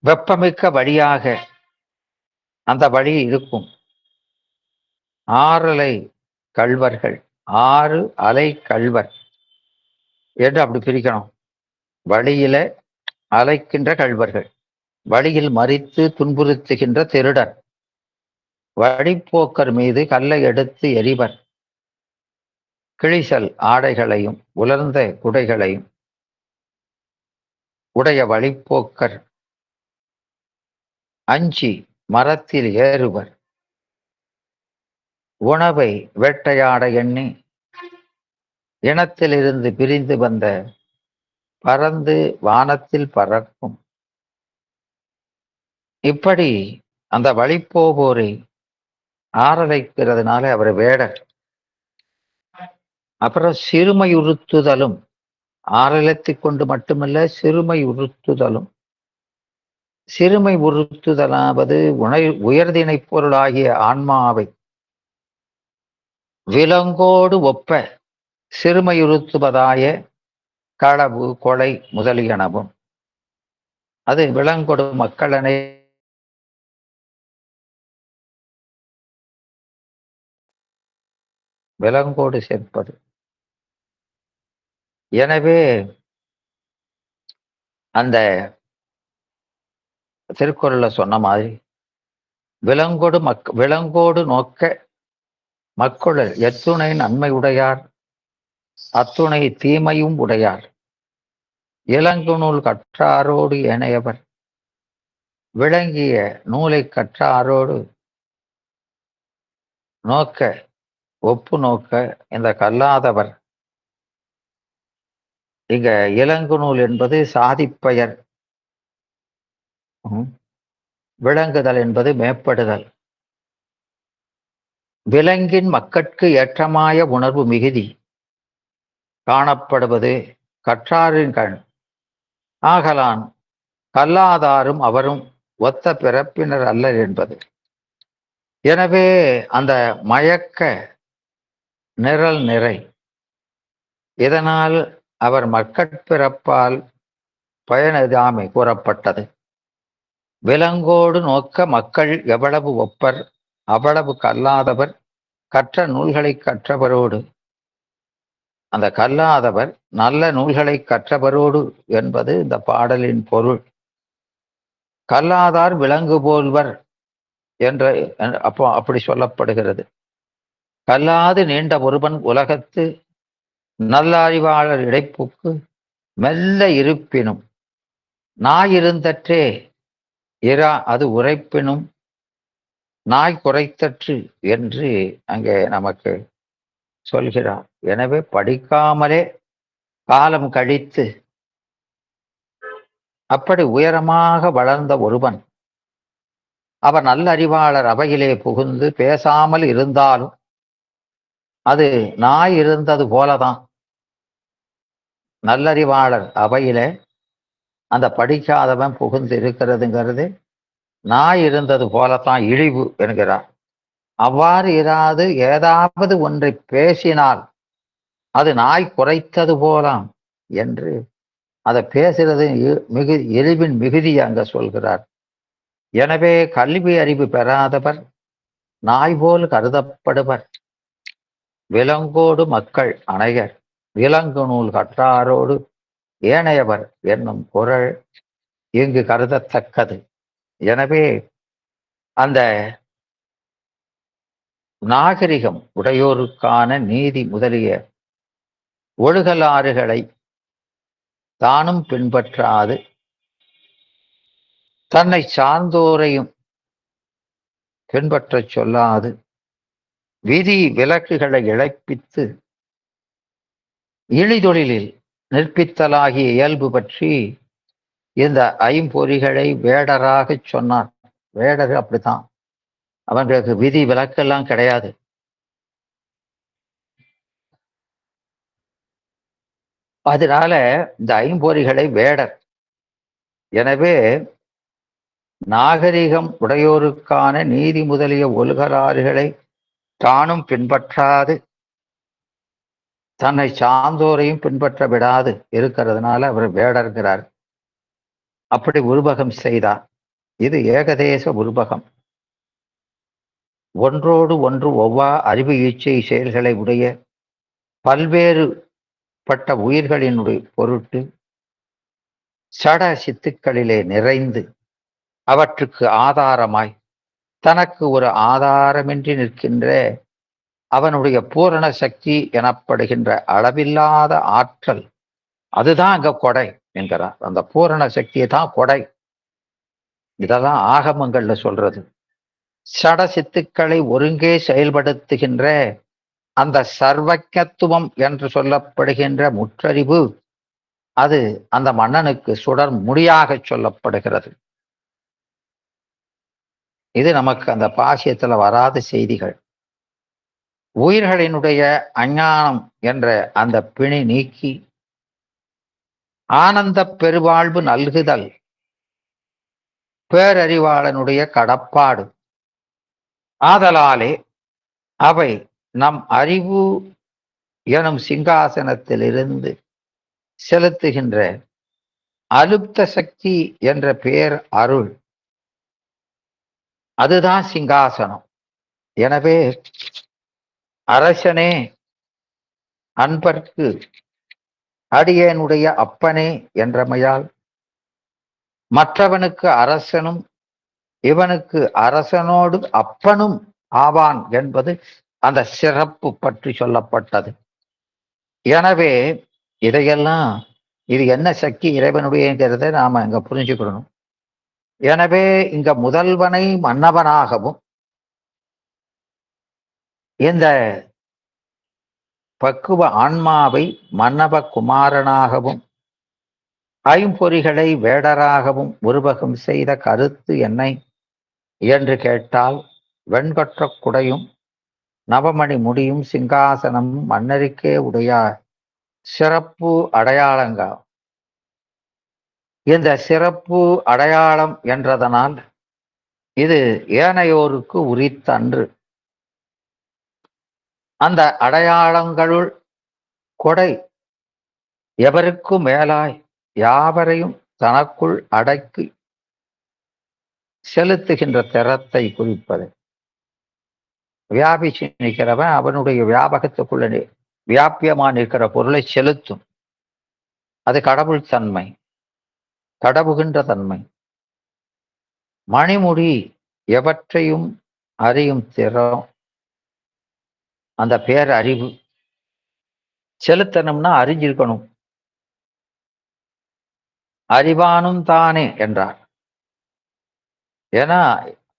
[SPEAKER 1] வெப்பமிக்க வழியாக அந்த வழி இருக்கும். ஆறலை கள்வர்கள், 6 அலை கள்வர் என்று அப்படி பிரிக்கணும். வழியில அலைக்கின்ற கள்வர்கள், வழியில் மறித்து துன்புறுத்துகின்ற திருடன், வழிப்போக்கர் மீது கல்லை எடுத்து எறிவர், கிழிசல் ஆடைகளையும் உலர்ந்த குடைகளையும் உடைய வழிப்போக்கர் அஞ்சி மரத்தில் ஏறுவர், உணவை வேட்டையாட எண்ணி இனத்திலிருந்து பிரிந்து வந்த பறந்து வானத்தில் பறக்கும். இப்படி அந்த வழிப்போவோரை ஆரலைக்கிறதுனால அவர் வேடர். அப்புறம் சிறுமை உறுத்துதலும், ஆரலத்தை கொண்டு மட்டுமல்ல சிறுமை உறுத்துதலும். சிறுமை உறுத்துதலாவது உயர்திணை பொருளாகிய ஆன்மாவை விலங்கோடு ஒப்ப சிறுமையுறுத்துவதாய களவு கொலை முதலியனவும், அது விலங்கொடு மக்களனை விலங்கோடு சேர்ப்பது. எனவே அந்த திருக்குறள்ல சொன்ன மாதிரி விலங்கோடு நோக்க மக்களுள் எத்துணை நன்மை உடையார் அத்துணை தீமையும் உடையார், இளங்கு நூல் கற்றாரோடு ஏனையவர் விளங்கிய நூலை கற்றாரோடு நோக்க ஒப்பு நோக்க இந்த கல்லாதவர். இங்க இளங்கு நூல் என்பது சாதிப்பெயர், விளங்குதல் என்பது மேப்படுதல். விலங்கின் மக்கட்கு ஏற்றமாய உணர்வு மிகுதி காணப்படுவது கற்றாரின் கண் ஆகலான் கல்லாதாரும் அவரும் ஒத்த பிறப்பினர் அல்லர் என்பது. எனவே அந்த மயக்க நிரல் நிறை இதனால் அவர் மக்கட்பிறப்பால் பயனதாமை கூறப்பட்டது. விலங்கோடு நோக்க மக்கள் எவ்வளவு ஒப்பர் அவ்வளவு கல்லாதவர் கற்ற நூல்களை கற்றவரோடு. அந்த கல்லாதவர் நல்ல நூல்களை கற்றவரோடு என்பது இந்த பாடலின் பொருள். கல்லாதார் விலங்கு போல்வர் என்ற அப்படி சொல்லப்படுகிறது. கல்லாது நீண்ட ஒருவன் உலகத்து நல்ல அறிவாளர் இடைப்புக்கு மெல்ல இருப்பினும் நாயிருந்தற்றே இரா அது உரைப்பினும் நாய் குறைத்தற்று என்று அங்கே நமக்கு சொல்கிறார். எனவே படிக்காமலே காலம் கழித்து அப்படி உயரமாக வளர்ந்த ஒருவன் அவர் நல்லறிவாளர் அவையிலே புகுந்து பேசாமல் இருந்தாலும் அது நாய் இருந்தது போலதான். நல்லறிவாளர் அவையிலே அந்த படிக்காதவன் புகுந்து இருக்கிறதுங்கிறது நாய் இருந்தது போலத்தான் இழிவு என்கிறார். அவ்வாறு இராது ஏதாவது ஒன்றை பேசினால் அது நாய் குறைத்தது போலாம் என்று அதை பேசுறது இழிவின் மிகுதி அங்க சொல்கிறார். எனவே கல்வி அறிவு பெறாதவர் நாய் போல் கருதப்படுவர். விலங்கோடு மக்கள் அணையர் விலங்கு நூல் கற்றாரோடு ஏனையவர் என்னும் குரல் இங்கு கருதத்தக்கது. எனவே அந்த நாகரிகம் உடையோருக்கான நீதி முதலிய ஒழுகலாறுகளை தானும் பின்பற்றாது தன்னை சார்ந்தோரையும் பின்பற்றச் சொல்லாது விதி விலக்குகளை இழைப்பித்து இழிதொழிலில் நிற்பித்தலாகிய இயல்பு பற்றி இந்த ஐம்பொறிகளை வேடராக சொன்னார். வேடர் அப்படித்தான், அவங்களுக்கு விதி விலக்கெல்லாம் கிடையாது. அதனால இந்த ஐம்பொறிகளை வேடர். எனவே நாகரிகம் உடையோருக்கான நீதி முதலிய ஒழுகலாறுகளை தானும் பின்பற்றாது தன்னை சார்ந்தோரையும் பின்பற்ற விடாது இருக்கிறதுனால அவர் வேடர்கிறார். அப்படி உருவகம் செய்தார். இது ஏகதேச உருவகம். ஒன்றோடு ஒன்று ஒவ்வா அறிவு ஈச்சை செயல்களை உடைய பல்வேறு பட்ட உயிர்களினுடைய பொருட்டு சட சித்துக்களிலே நிறைந்து அவற்றுக்கு ஆதாரமாய் தனக்கு ஒரு ஆதாரமின்றி நிற்கின்ற அவனுடைய பூரண சக்தி எனப்படுகின்ற அளவில்லாத ஆற்றல், அதுதான் அங்க கொடை என்கிறார். அந்த பூரண சக்தியை தான் கொடை. இதெல்லாம் ஆகமங்கள்ல சொல்றது. சட சித்துக்களை ஒருங்கே செயல்படுத்துகின்ற அந்த சர்வஜத்துவம் என்று சொல்லப்படுகின்ற முற்றறிவு, அது அந்த மன்னனுக்கு சுடர் முடியாக சொல்லப்படுகிறது. இது நமக்கு அந்த பாசியத்துல வராத செய்திகள். உயிர்களினுடைய அஞ்ஞானம் என்ற அந்த பிணி நீக்கி ஆனந்த பெருவாழ்வு நல்குதல் பேரறிவாளனுடைய கடப்பாடு. ஆதலாலே அவை நம் அறிவு எனும் சிங்காசனத்திலிருந்து செலுத்துகின்ற அலுப்த சக்தி என்ற பேர் அருள், அதுதான் சிங்காசனம். எனவே அரசனே அன்பர்க்கு அடியேனுடைய அப்பனே என்றமையால் மற்றவனுக்கு அரசனும் இவனுக்கு அரசனோடு அப்பனும் ஆவான் என்பது அந்த சிறப்பு பற்றி சொல்லப்பட்டது. எனவே இதையெல்லாம் இது என்ன சக்தி இறைவனுடையங்கிறத நாம இங்க புரிஞ்சுக்கணும். எனவே இங்க முதல்வனை மன்னவனாகவும் இந்த பக்குவ ஆன்மாவை மன்னவ குமாரனாகவும் ஐம்பொறிகளை வேடராகவும் உருவகம் செய்த கருத்து என்னை என்று கேட்டால் வெண்கொற்ற குடையும் நவமணி முடியும் சிங்காசனம் மன்னருக்கே உடையார் சிறப்பு அடையாளங்கள். இந்த சிறப்பு அடையாளம் என்றதனால் இது ஏனையோருக்கு உரித்தன்று. அந்த அடையாளங்களுள் கொடை எவருக்கும் மேலாய் யாவரையும் தனக்குள் அடக்கி செலுத்துகின்ற திறத்தை குறிப்பது. வியாபிச்சு நிற்கிறவன் அவனுடைய வியாபகத்துக்குள்ள வியாபியமா நிற்கிற பொருளை செலுத்தும். அது கடவுள் தன்மை, கடவுகின்ற தன்மை. மணிமுடி எவற்றையும் அறியும் திறம், அந்த பேரறிவு. செலுத்தணும்னா அறிஞ்சிருக்கணும். அறிவானும் தானே என்றார். ஏன்னா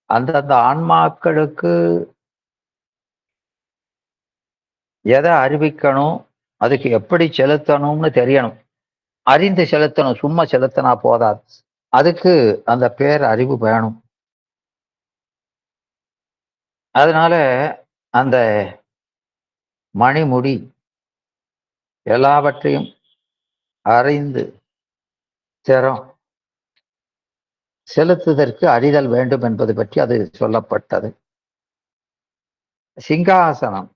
[SPEAKER 1] அந்தந்த ஆன்மாக்களுக்கு எதை அறிவிக்கணும், அதுக்கு எப்படி செலுத்தணும்னு தெரியணும். அறிந்து செலுத்தணும், சும்மா செலுத்தினா போதாது. அதுக்கு அந்த பேர் அறிவு வேணும். அதனால அந்த மணிமுடி எல்லாவற்றையும் அறிந்து திறம் செலுத்துவதற்கு அறிதல் வேண்டும் என்பது பற்றி அது சொல்லப்பட்டது. சிங்காசனம்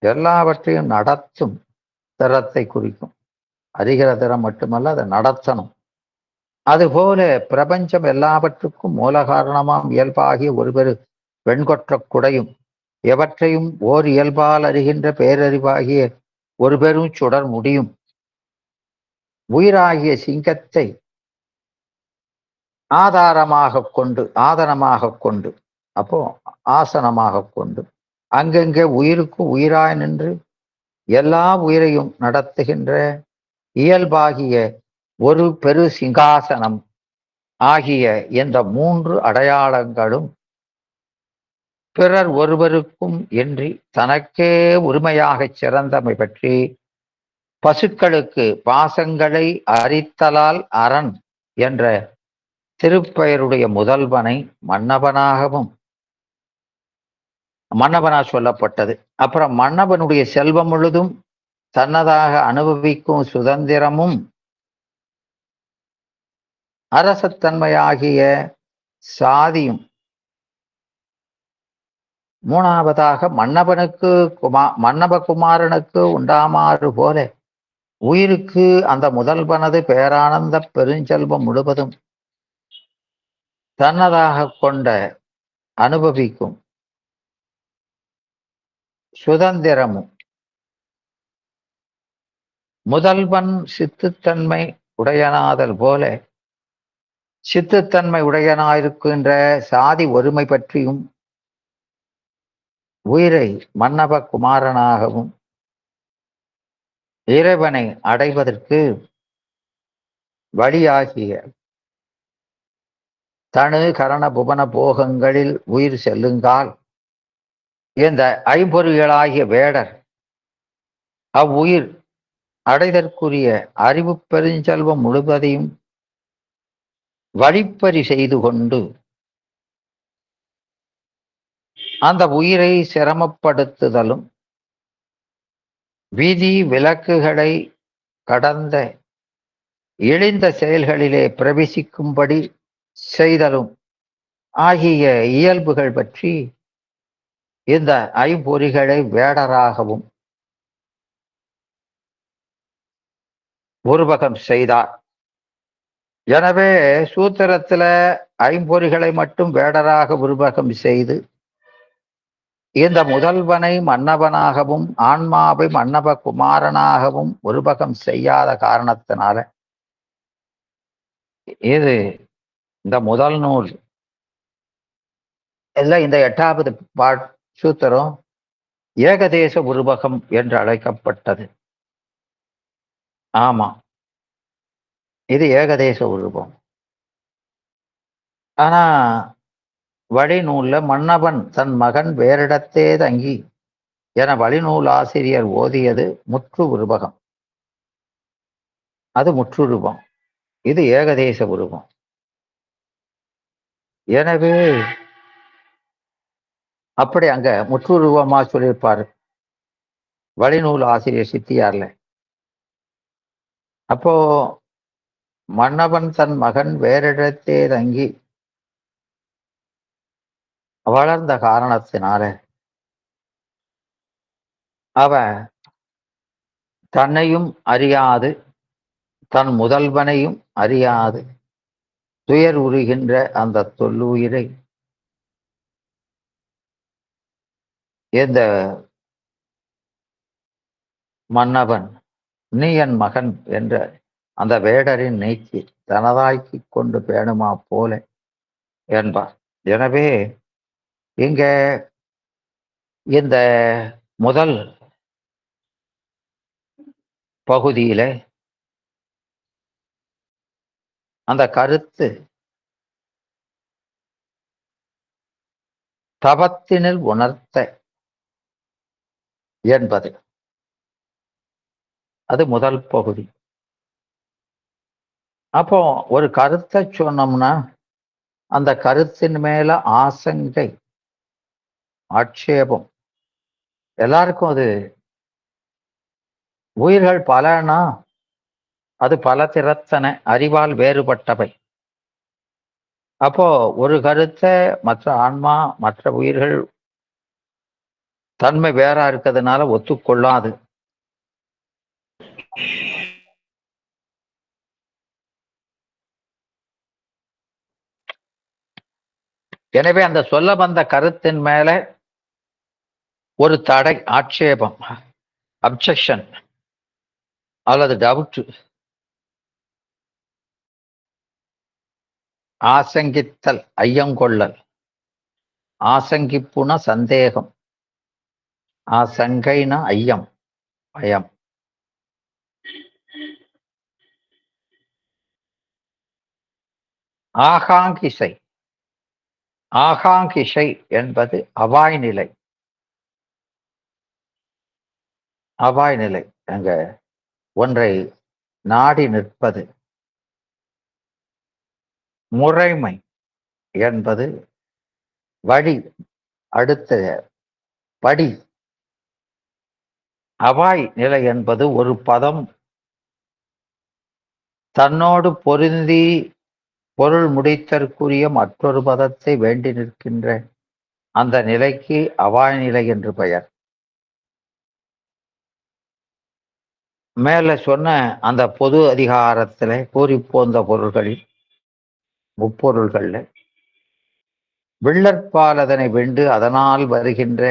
[SPEAKER 1] எல்லாவற்றையும் நடத்தும் திறத்தை குறிக்கும். அறிகிற திறம் மட்டுமல்ல, அதை நடத்தணும். அதுபோல பிரபஞ்சம் எல்லாவற்றுக்கும் மூல காரணமாம் இயல்பாகிய ஒருவரு வெண்கொற்ற குடையும் எவற்றையும் ஓர் இயல்பால் அறிகின்ற பேரறிவாகிய ஒரு பெரும் சுடர் முடியும் உயிராகிய சிங்கத்தை ஆதாரமாக கொண்டு அப்போ ஆசனமாக கொண்டு அங்கங்கே உயிருக்கு உயிராய் நின்று எல்லா உயிரையும் நடத்துகின்ற இயல்பாகிய ஒரு பெரு சிங்காசனம் ஆகிய இந்த மூன்று அடையாளங்களும் பிறர் ஒருவருக்கும் இன்றி தனக்கே உரிமையாகச் சிறந்தமை பற்றி பசுக்களுக்கு பாசங்களை அரித்தலால் அரண் என்ற திருப்பெயருடைய முதல்வனை மன்னவனா சொல்லப்பட்டது. அப்புறம் மன்னவனுடைய செல்வம் முழுதும் தன்னதாக அனுபவிக்கும் சுதந்திரமும் அரசத்தன்மையாகிய சாதியும் மூணாவதாக மன்னவகுமாரனுக்கு உண்டாமாறு போல உயிருக்கு அந்த முதல்வனது பேரானந்த பெருஞ்செல்வம் முழுவதும் தன்னதாக கொண்ட அனுபவிக்கும் சுதந்திரமும் முதல்வன் சித்துத்தன்மை உடையனாதல் போல சித்துத்தன்மை உடையனாயிருக்கின்ற சாதி ஒருமை பற்றியும் உயிரை மன்னவ குமாரனாகவும் இறைவனை அடைவதற்கு வழியாகிய தனு கரண புவன போகங்களில் உயிர் செல்லுங்கால் இந்த ஐம்பொறிகளாகிய வேடர் அவ்வுயிர் அடைதற்குரிய அறிவு பெருஞ்செல்வம் முழுவதையும் வழிப்பறி செய்து கொண்டு அந்த உயிரை சிரமப்படுத்துதலும் விதி விலக்குகளை கடந்த இழிந்த செயல்களிலே பிரவேசிக்கும்படி செய்தலும் ஆகிய இயல்புகள் பற்றி இந்த ஐம்பொறிகளை வேடராகவும் உருவகம் செய்தார். எனவே சூத்திரத்துல ஐம்பொறிகளை மட்டும் வேடராக உருவகம் செய்து இந்த முதல்வனை மன்னவனாகவும் ஆன்மாவை மன்னவ குமாரனாகவும் உருவகம் செய்யாத காரணத்தினால இது இந்த முதல் நூல் இல்ல இந்த 8வது சூத்திரம் ஏகதேச உருவகம் என்று அழைக்கப்பட்டது. ஆமா, இது ஏகதேச உருவம். ஆனா வழிநூல்ல மன்னவன் தன் மகன் வேறிடத்தே தங்கி என வழிநூல் ஆசிரியர் ஓதியது முற்று உருவகம். அது முற்றுருவம், இது ஏகதேச உருவம். எனவே அப்படி அங்க முற்றுருவமா சொல்லியிருப்பாரு வழிநூல் ஆசிரியர் சித்தியார்ல. அப்போ மன்னவன் தன் மகன் வேறிடத்தே தங்கி வளர்ந்த காரணத்தினால அவன் தன்னையும் அறியாது தன் முதல்வனையும் அறியாது துயர் உறுகின்ற அந்த தொல்லுயிரை இந்த மன்னவன் நீ என் மகன் என்ற அந்த வேடரின் நீக்கி தனதாக்கி கொண்டு பேணுமா போல என்பார். எனவே இங்க இந்த முதல் பகுதியில அந்த கருத்து தவத்தினில் உணர்த்த என்பது அது முதல் பகுதி. அப்போ ஒரு கருத்தை சொன்னோம்னா அந்த கருத்தின் மேல ஆசங்கை ஆட்சேபம் எல்லாருக்கும் அது உயிர்கள் பலனா அது பல திறத்தன அறிவால் வேறுபட்டவை. அப்போ ஒரு கருத்தை மற்ற ஆன்மா மற்ற உயிர்கள் தன்மை வேறா இருக்கிறதுனால ஒத்துக்கொள்ளாது. எனவே அந்த சொல்ல வந்த கருத்தின் மேல ஒரு தடை ஆட்சேபம் அப்செக்ஷன் அல்லது டவுட் ஆசங்கித்தல் ஐயங்கொள்ளல் ஆசங்கிப்புன சந்தேகம் ஆசங்கைனா ஐயம் பயம். ஆகாங்கிசை ஆகாங்கிசை என்பது அவாய் நிலை. அவாய் நிலை அங்க ஒன்றை நாடி நிற்பது. முறைமை என்பது வழி அடுத்த படி. அவாய் நிலை என்பது ஒரு பதம் தன்னோடு பொருந்தி பொருள் முடித்தற்குரிய மற்றொரு பதத்தை வேண்டி நிற்கின்ற அந்த நிலைக்கு அவாய் நிலை என்று பெயர். மேல சொன்ன அந்த பொது அதிகாரத்துல கூறி போந்த பொருள்களில் முப்பொருள்கள்ல விள்ளற்பால் அதனை வெண்டு அதனால் வருகின்ற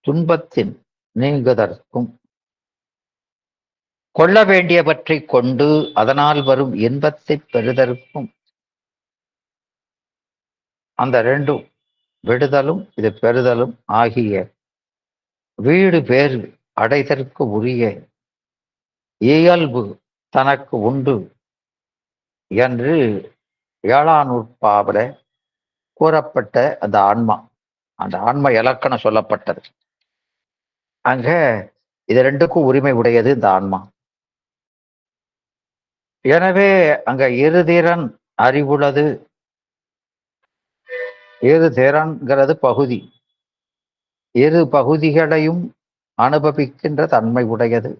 [SPEAKER 1] துன்பத்தின் நீங்குதற்கும் கொள்ள வேண்டியவற்றை கொண்டு அதனால் வரும் இன்பத்தை பெறுதற்கும் அந்த ரெண்டும் விடுதலும் இது பெறுதலும் ஆகிய வீடு பேறு அடைதற்கு உரிய இயல்பு தனக்கு உண்டு என்று 7ஆம் நூற்பாவில கூறப்பட்ட அந்த ஆன்ம இலக்கணம் சொல்லப்பட்டது. அங்க இது ரெண்டுக்கும் உரிமை உடையது இந்த ஆன்மா. எனவே அங்க இருதிறன் அறிவுள்ளது. இருதிறன்கிறது பகுதி. இரு பகுதிகளையும் அனுபவிக்கின்ற தன்மை உடையது.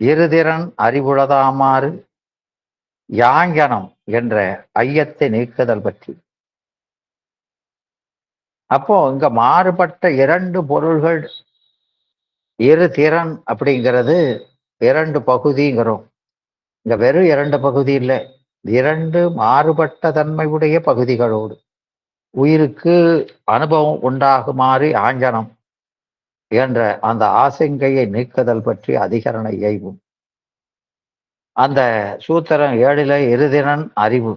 [SPEAKER 1] இருதிறன் அறிவுளதாமாறு யாங்கனம் என்ற ஐயத்தை நீக்குதல் பற்றி. அப்போ இங்க மாறுபட்ட இரண்டு பொருள்கள் இரு திறன் அப்படிங்கிறது இரண்டு பகுதிங்கிறோம். இங்க வெறும் இரண்டு பகுதி இல்லை, இரண்டு மாறுபட்ட தன்மை உடைய பகுதிகளோடு உயிருக்கு அனுபவம் உண்டாகுமாறு ஆஞ்சனம் என்ற அந்த ஆசங்கையை நீக்குதல் பற்றி அதிகரண இயைவும். அந்த சூத்திரம் 7ல இருதிறன் அறிவு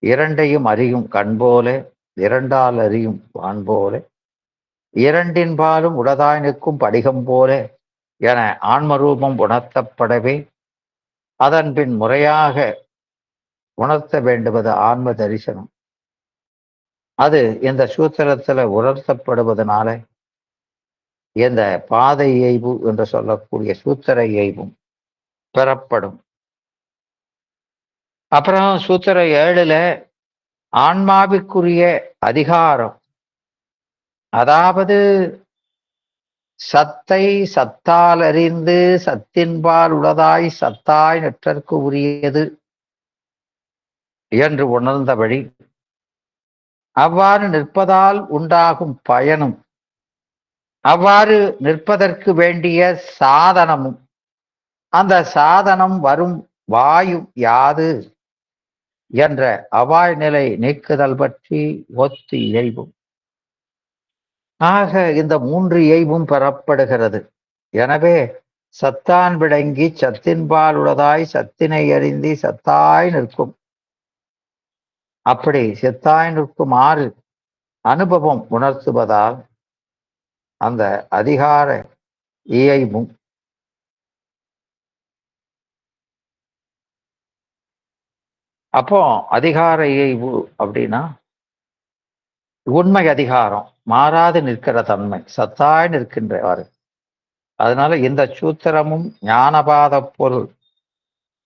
[SPEAKER 1] இரண்டையும் அறியும் கண்போல இரண்டால் அறியும் வான் போல இரண்டின் பாலும் உடதாய் நிற்கும் படிகம் போல என ஆன்மரூபம் உணர்த்தப்படவே அதன் பின் முறையாக உணர்த்த வேண்டுவது ஆன்ம தரிசனம். அது இந்த சூத்திரத்துல உணர்த்தப்படுவதனால இந்த பாதை இயைபு என்று சொல்லக்கூடிய சூத்திர இயைபும் பெறப்படும். அப்புறம் சூத்திர 7ல ஆன்மாவிற்குரிய அதிகாரம் அதாவது சத்தை சத்தால் அறிந்து சத்தின்பால் உளதாய் சத்தாய் நற்றற்கு உரியது என்று உணர்ந்தபடி அவ்வாறு நிற்பதால் உண்டாகும் பயனும் அவ்வாறு நிற்பதற்கு வேண்டிய சாதனமும் அந்த சாதனம் வரும் வாயு யாது என்ற அவாய் நிலை நீக்குதல் பற்றி ஒத்து இயைபும். ஆக இந்த 3 இயைபும் பெறப்படுகிறது. எனவே சத்தான் விளங்கி சத்தின்பால் உளதாய் சத்தினை அறிந்தி சத்தாய் நிற்கும். அப்படி சித்தாய் நிற்குமாறு அனுபவம் உணர்த்துவதால் அந்த அதிகார இயைபும் அப்போ அதிகார இயைபு அப்படின்னா உண்மை அதிகாரம் மாறாது நிற்கிற தன்மை சத்தாய் நிற்கின்றவாறு. அதனால இந்த சூத்திரமும் ஞானபாத பொருள்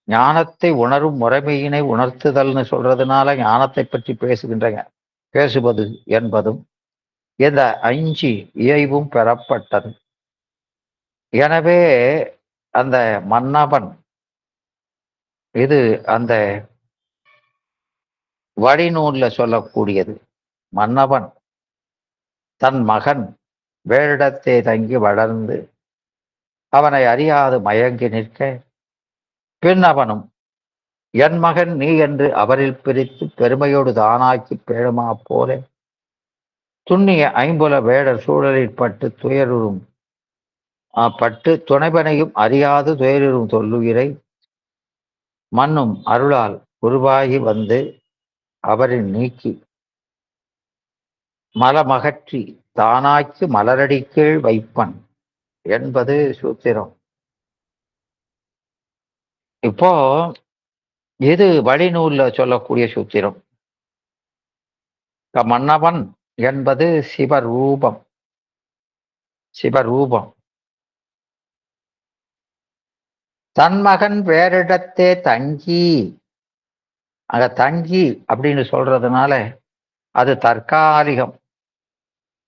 [SPEAKER 1] ஞானத்தை உணரும் முறைமையினை உணர்த்துதல்னு சொல்றதுனால ஞானத்தை பற்றி பேசுவது என்பதும் இந்த 5 இயைபும் பெறப்பட்டது. எனவே அந்த மன்னவன் இது அந்த வழிநூல்ல சொல்லக்கூடியது. மன்னவன் தன் மகன் வேறிடத்தே தங்கி வளர்ந்து அவனை அறியாது மயங்கி நிற்க பின் அவனும் என் மகன் நீ என்று அவரில் பிரித்து பெருமையோடு தானாக்கி பேணுமா போல துண்ணிய ஐம்புல வேடர் சூழலில் பட்டு துணைவனையும் அறியாது துயரும் தொல்லுயிரை மன்னும் அருளால் உருவாகி வந்து அவரின் நீக்கி மலமகற்றி தானாக்கி மலரடி கீழ் வைப்பன் என்பது சூத்திரம். இப்போ இது வழிநூல்ல சொல்லக்கூடிய சூத்திரம். மன்னவன் என்பது சிவரூபம். தன் மகன் வேறிடத்தே தங்கி அங்க தங்கி அப்படின்னு சொல்றதுனால அது தற்காலிகம்,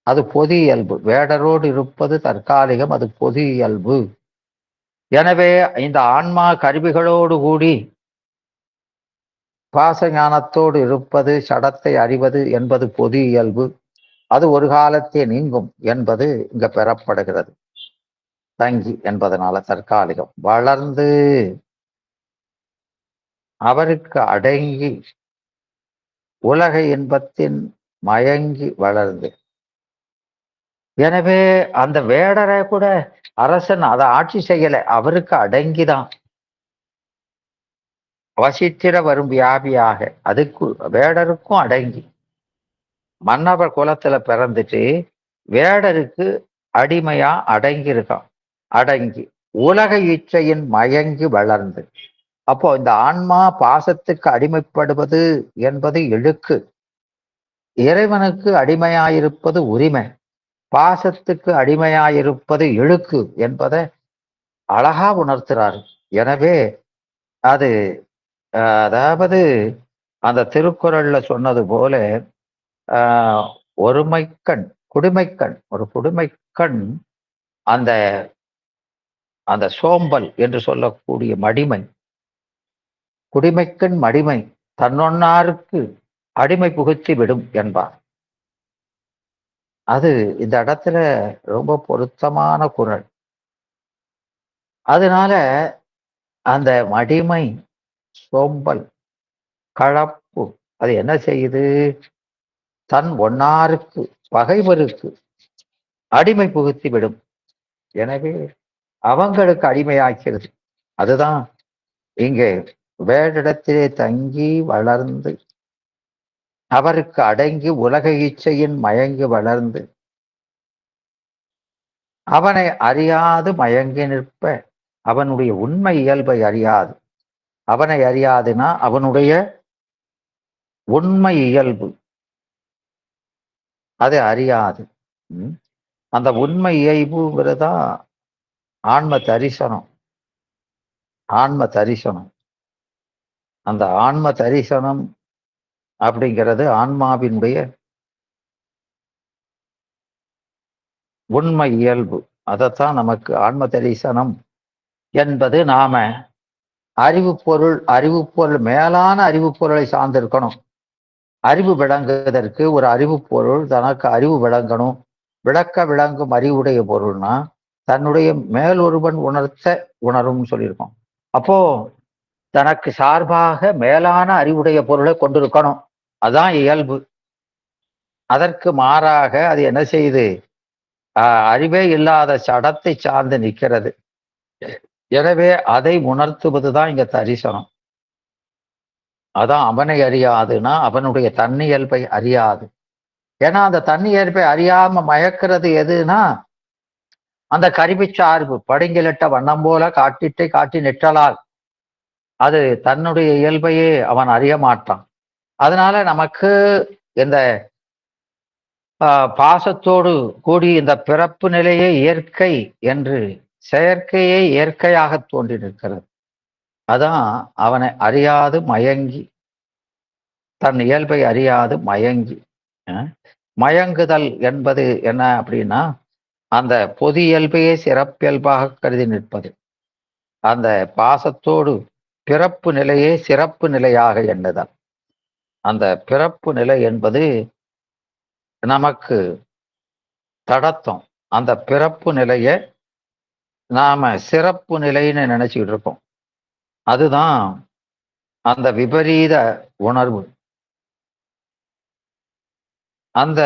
[SPEAKER 1] அது பொது இயல்பு. வேடரோடு இருப்பது தற்காலிகம், அது பொது இயல்பு. எனவே இந்த ஆன்மா கருவிகளோடு கூடி பாச ஞானத்தோடு இருப்பது சடத்தை அறிவது என்பது பொது இயல்பு. அது ஒரு காலத்தே நீங்கும் என்பது இங்க பெறப்படுகிறது. தங்கி என்பதனால தற்காலிகம். வளர்ந்து அவருக்கு அடங்கி உலக இன்பத்தின் மயங்கி வளர்ந்து. எனவே அந்த வேடரை கூட அரசன் அதை ஆட்சி செய்யல, அவருக்கு அடங்கிதான் வசித்திர வரும் வியாபியாக. அதுக்கு வேடருக்கும் அடங்கி மன்னவர் குலத்துல பிறந்துட்டு வேடருக்கு அடிமையா அடங்கி இருக்கான். அடங்கி உலக இச்சையின் மயங்கி வளர்ந்து. அப்போ இந்த ஆன்மா பாசத்துக்கு அடிமைப்படுவது என்பது இழுக்கு, இறைவனுக்கு அடிமையாயிருப்பது உரிமை. பாசத்துக்கு அடிமையாயிருப்பது இழுக்கு என்பதை அழகா உணர்த்துறாரு. எனவே அது அதாவது அந்த திருக்குறள்ல சொன்னது போல ஒருமைக்கண் குடிமைக்கண், ஒரு குடிமைக்கண் அந்த அந்த சோம்பல் என்று சொல்லக்கூடிய மடிமை, குடிமைக்கண் மடிமை தன்னொன்னாருக்கு அடிமை புகுத்தி விடும் என்பார். அது இந்த இடத்துல ரொம்ப பொருத்தமான குறள். அதனால அந்த மடிமை சோம்பல் கலப்பு அது என்ன செய்யுது, தன் ஒன்னாருக்கு பகைவருக்கு அடிமை புகுத்தி விடும். எனவே அவங்களுக்கு அடிமையாக்கிறது. அதுதான் இங்கே வேறிடத்திலே தங்கி வளர்ந்து அவருக்கு அடங்கி உலக இச்சையின் மயங்கி வளர்ந்து அவனை அறியாது மயங்கி நிற்ப. அவனுடைய உண்மை இயல்பை அறியாது, அவனை அறியாதுன்னா அவனுடைய உண்மை இயல்பு அதை அறியாது. அந்த உண்மை இயல்புங்கிறதா ஆன்ம தரிசனம். அந்த ஆன்ம தரிசனம் அப்படிங்கிறது ஆன்மாவினுடைய உண்மை இயல்பு. அதைத்தான் நமக்கு ஆன்ம தரிசனம் என்பது நாம அறிவு பொருள் மேலான அறிவு பொருளை சார்ந்திருக்கணும். அறிவு விளங்குவதற்கு ஒரு அறிவு பொருள் தனக்கு அறிவு விளங்கணும். விளங்கும் அறிவுடைய பொருள்னா தன்னுடைய மேல் ஒருவன் உணரும்னு சொல்லியிருக்கோம். அப்போ தனக்கு சார்பாக மேலான அறிவுடைய பொருளை கொண்டிருக்கணும். அதான் இயல்பு. அதற்கு மாறாக அது என்ன செய்யுது? அறிவே இல்லாத சடத்தை சார்ந்து நிற்கிறது. எனவே அதை உணர்த்துவதுதான் இங்க தரிசனம். அதான் அவனை அறியாதுன்னா அவனுடைய தன்னியல்பை அறியாது. ஏன்னா அந்த தன்னியல்பை அறியாம மயக்கிறது எதுனா அந்த கருவி சார்பு. படுங்கிலிட்ட வண்ணம் போல காட்டிட்டை காட்டி நிற்றலால் அது தன்னுடைய இயல்பையே அவன் அறிய மாட்டான். அதனால நமக்கு இந்த பாசத்தோடு கூடி இந்த பிறப்பு நிலையே இயற்கை என்று செயற்கையே இயற்கையாக தோன்றி நிற்கிறது. அதான் அவனை அறியாது மயங்கி, தன் இயல்பை அறியாது மயங்கி. மயங்குதல் என்பது என்ன அப்படின்னா அந்த பொது இயல்பையே சிறப்பியல்பாக கருதி நிற்பது. அந்த பாசத்தோடு பிறப்பு நிலையே சிறப்பு நிலையாக எண்ணுதல். அந்த பிறப்பு நிலை என்பது நமக்கு தடத்தம். அந்த பிறப்பு நிலைய நாம சிறப்பு நிலைன்னு நினைச்சுக்கிட்டு இருக்கோம். அதுதான் அந்த விபரீத உணர்வு. அந்த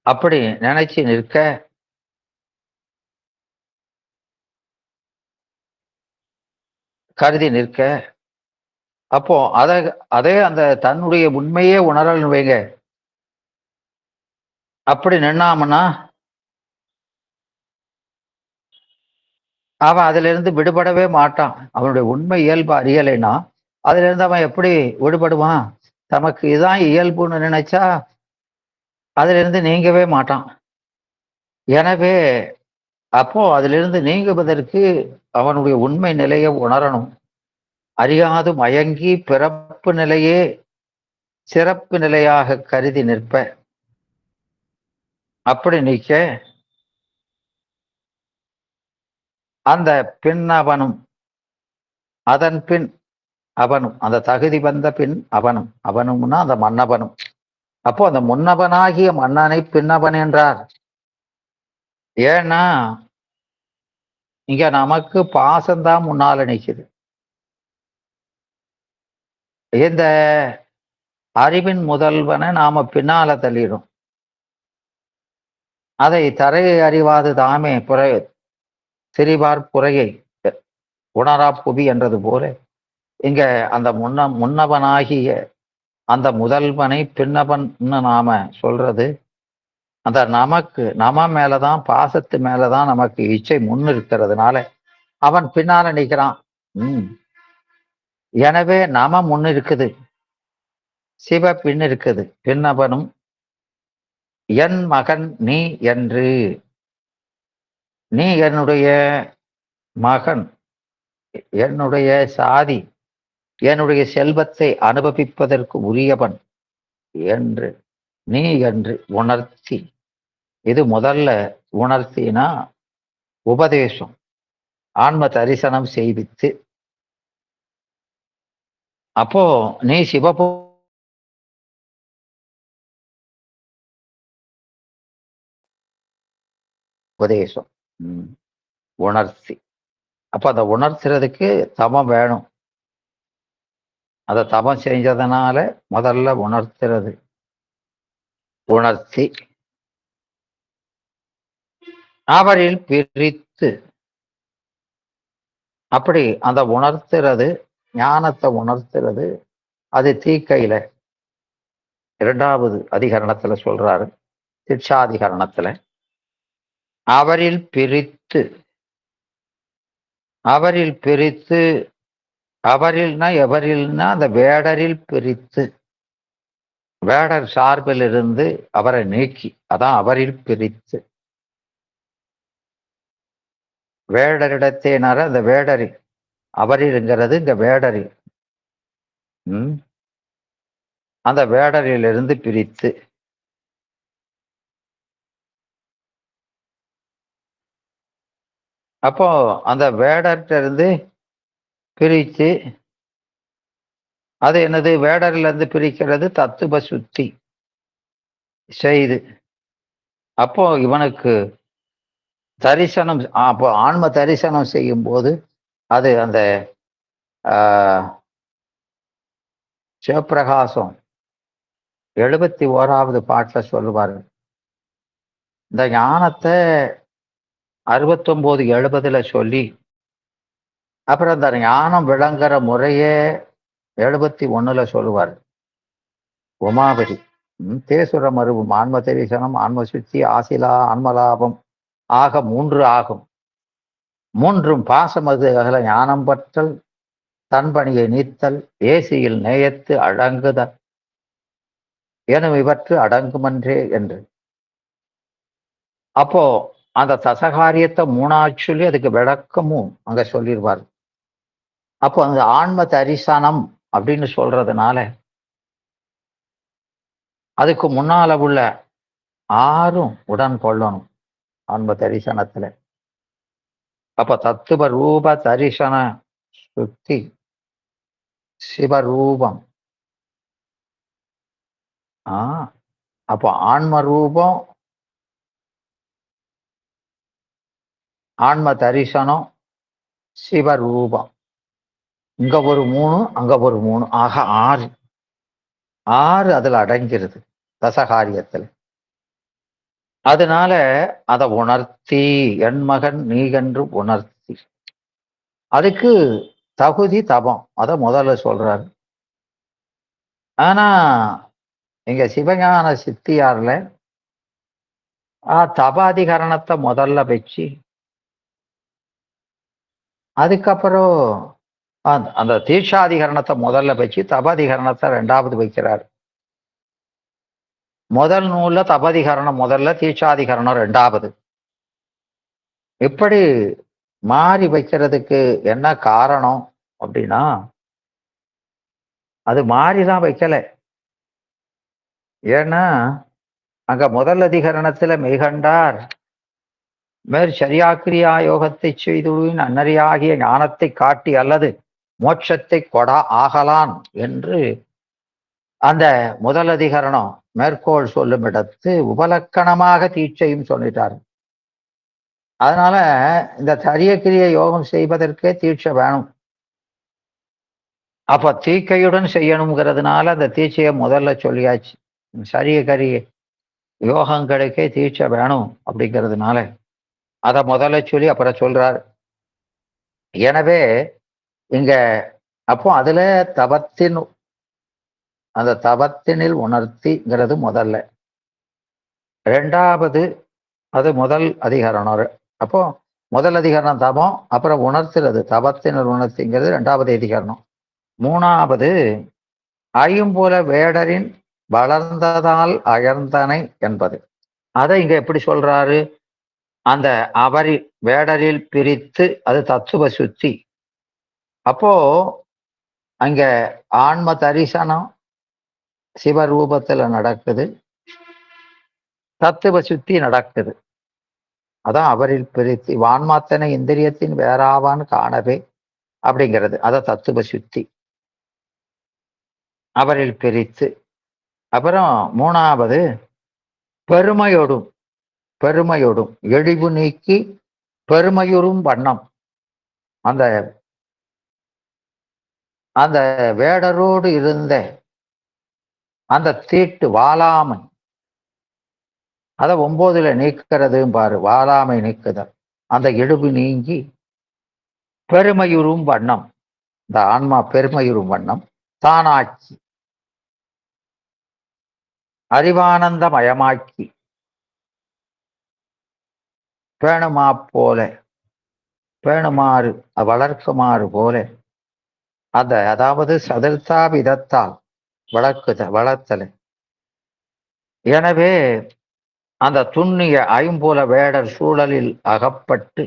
[SPEAKER 1] அப்படி நினைச்சு நிற்க கருதி நிற்க அப்போ அதே அந்த தன்னுடைய உண்மையே உணரல் வைங்க. அப்படி நின்னாமன்னா அவன் அதுல இருந்து விடுபடவே மாட்டான். அவனுடைய உண்மை இயல்பு அறியலைன்னா அதுல இருந்து அவன் எப்படி விடுபடுவான்? தமக்கு இதுதான் இயல்புன்னு நினைச்சா அதுல இருந்து நீங்கவே மாட்டான். எனவே அப்போ அதிலிருந்து நீங்குவதற்கு அவனுடைய உண்மை நிலையை உணரணும். அறியாது மயங்கி பிறப்பு நிலையே சிறப்பு நிலையாக கருதி நிற்ப. அப்படி நிற்க அந்த பின் அவனும் அதன் பின் அவனும் அந்த தகுதி வந்த பின் அவனும்னா அந்த மன்னவனும். அப்போ அந்த முன்னவனாகிய மன்னனை பின்னவன் என்றார். ஏன்னா இங்க நமக்கு பாசம்தான் முன்னால நிற்குது. இந்த அறிவின் முதல்வனை நாம பின்னால தள்ளிடும். அதை தரையை அறிவாது தாமே திரிவார் புறையை உணரா புவி என்றது போல இங்க அந்த முன்னவனாகிய அந்த முதல்வனை பின்னவன்னு நாம சொல்றது அந்த நம மேலதான் பாசத்து மேலதான் நமக்கு இச்சை முன்னிருக்கிறதுனால அவன் பின்னால நிற்கிறான். எனவே நம முன்னு இருக்குது, சிவ பின் இருக்குது. பின்னவனும் என் மகன் நீ என்று, நீ என்னுடைய மகன், என்னுடைய சாதி, என்னுடைய செல்வத்தை அனுபவிப்பதற்கு உரியவன் என்று நீ என்று உணர்த்தி. இது முதல்ல உணர்த்தினா உபதேசம், ஆன்ம தரிசனம் செய்வித்து. அப்போ நீ உபதேசம் உணர்த்தி. அப்ப அதை உணர்த்துறதுக்கு தமம் வேணும். அதை தமம் செஞ்சதுனால முதல்ல உணர்த்துறது. உணர்த்தி அவரில் பிரித்து, அப்படி அந்த உணர்த்துறது, ஞானத்தை உணர்த்துறது அது தீக்கையில 2வது அதிகரணத்துல சொல்றாரு. சிக்ஷாதிகரணத்துல அவரில் பிரித்து, அவரில் பிரித்து, அவரில்னா எவரில்னா அந்த வேடரில் பிரித்து, வேடர் சார்பில் இருந்து அவரை நீக்கி, அதான் அவரில் பிரித்து. வேடரிடத்தேனார அந்த வேடரில், அவரில்ங்கிறது இந்த வேடரில், அந்த வேடரிலிருந்து பிரித்து அப்போ அந்த வேடர்கிட்ட இருந்து பிரித்து, அது என்னது, வேடர்ல இருந்து பிரிக்கிறது தத்துவ சுத்தி செய்து, அப்போ இவனுக்கு தரிசனம், அப்போ ஆன்ம தரிசனம் செய்யும் போது அது அந்த சிவப்பிரகாசம் 71வது பாட்டுல சொல்லுவாரு, இந்த ஞானத்தை 69 70ல சொல்லி, அப்புறம் இந்த ஞானம் விளங்குற முறையே 71ல சொல்லுவார். உமாபதி தேசுர மருவும் ஆன்ம தரிசனம் ஆன்ம சுத்தி ஆசிலா ஆன்மலாபம் ஆக 3 ஆகும். 3ம் பாசமது அகல ஞானம் பற்றல் தன்பணியை நீத்தல் ஏசியில் நேயத்து அடங்குதல் எனும் இவற்று அடங்குமன்றே என்று. அப்போ அந்த தசகாரியத்தை 3ஆ சொல்லி அதுக்கு விளக்கமும் அங்க சொல்லிடுவார். அப்போ அந்த ஆன்ம தரிசனம் அப்படின்னு சொல்றதுனால அதுக்கு முன்னால உள்ள 6ம் உடன் கொள்ளணும் ஆன்ம தரிசனத்துல. அப்ப தத்துவ ரூப தரிசன சுத்தி சிவரூபம். அப்போ ஆன்ம ரூபம், ஆன்ம தரிசனம், சிவரூபம். இங்க ஒரு 3 அங்க ஒரு 3 ஆக 6. 6 அதுல அடங்கிருது தசகாரியத்துல. அதனால அதை உணர்த்தி என் மகன் நீ என்று உணர்த்தி, அதுக்கு தகுதி தபம், அத முதல்ல சொல்றாரு. ஆனா இங்க சிவஞான சித்தியார்ல தபாதிகரணத்தை முதல்ல வச்சு, அதுக்கப்புறம் அந்த தீட்சாதிகரணத்தை முதல்ல வச்சு தபாதிகரணத்தை 2வது வைக்கிறார். முதல் நூல்ல தபாதிகரணம் முதல்ல, தீட்சாதிகரணம் 2வது. இப்படி மாறி வைக்கிறதுக்கு என்ன காரணம் அப்படின்னா, அது மாறிதான் வைக்கல. ஏன்னா அங்க முதல் அதிகரணத்துல மெய்கண்டார் மேற் சரியாக்கிரியா யோகத்தை செய்துவின் அன்னறியாகிய ஞானத்தை காட்டி அல்லது மோட்சத்தை கொடா ஆகலான் என்று அந்த முதல் அதிகரணம் மேற்கோள் சொல்லும் இடத்து உபலக்கணமாக தீட்சையும் சொல்லிட்டார். அதனால இந்த சரியக்கிரிய யோகம் செய்வதற்கே தீட்சை வேணும். அப்ப தீக்கையுடன் செய்யணுங்கிறதுனால அந்த தீட்சையை முதல்ல சொல்லியாச்சு. சரியக்கரிய யோகங்களுக்கே தீட்சை வேணும் அப்படிங்கிறதுனால அதை முதல்ல சொல்லி அப்புறம் சொல்றார். எனவே இங்க அப்போ அதுல தபத்தின், அந்த தபத்தினில் உணர்த்திங்கிறது முதல்ல. 2வது அது முதல் அதிகரணம். அப்போ முதல் அதிகரணம் தபம், அப்புறம் உணர்த்துறது தபத்தினில் உணர்த்திங்கிறது 2வது அதிகரணம். 3வது ஐம்புல வேடரின் வளர்ந்ததால் அயர்ந்தனை என்பது. அதை இங்க எப்படி சொல்றாரு, அந்த அவரில் வேடரில் பிரித்து, அது தத்துவ சுத்தி. அப்போ அங்க ஆன்ம தரிசனம் சிவரூபத்துல நடக்குது, தத்துவ சுத்தி நடக்குது. அதான் அவரில் பிரித்து வான்மாத்தனை இந்திரியத்தின் வேறாவான்னு காணவே அப்படிங்கிறது. அத தத்துவ சுத்தி அவரில் பிரித்து. அப்புறம் 3வது பெருமையோடும், பெருமையோடும் எழிவு நீக்கி பெருமையுறும் வண்ணம், அந்த அந்த வேடரோடு இருந்த அந்த தீட்டு வாளாமை, அதை 9ல நீக்கிறதும் பாரு, வாளாமை நீக்குதல், அந்த இடுபு நீங்கி பெருமையுறும் வண்ணம், இந்த ஆன்மா பெருமையுறும் வண்ணம் தானாக்கி அறிவானந்தமயமாக்கி பேணுமா போல, பேணுமாறு வளர்க்குமாறு போல, அந்த அதாவது சதுர்த்தா விதத்தால் வளர்த்தல். எனவே அந்த துண்ணிய ஐம்புல வேடர் சூழலில் அகப்பட்டு,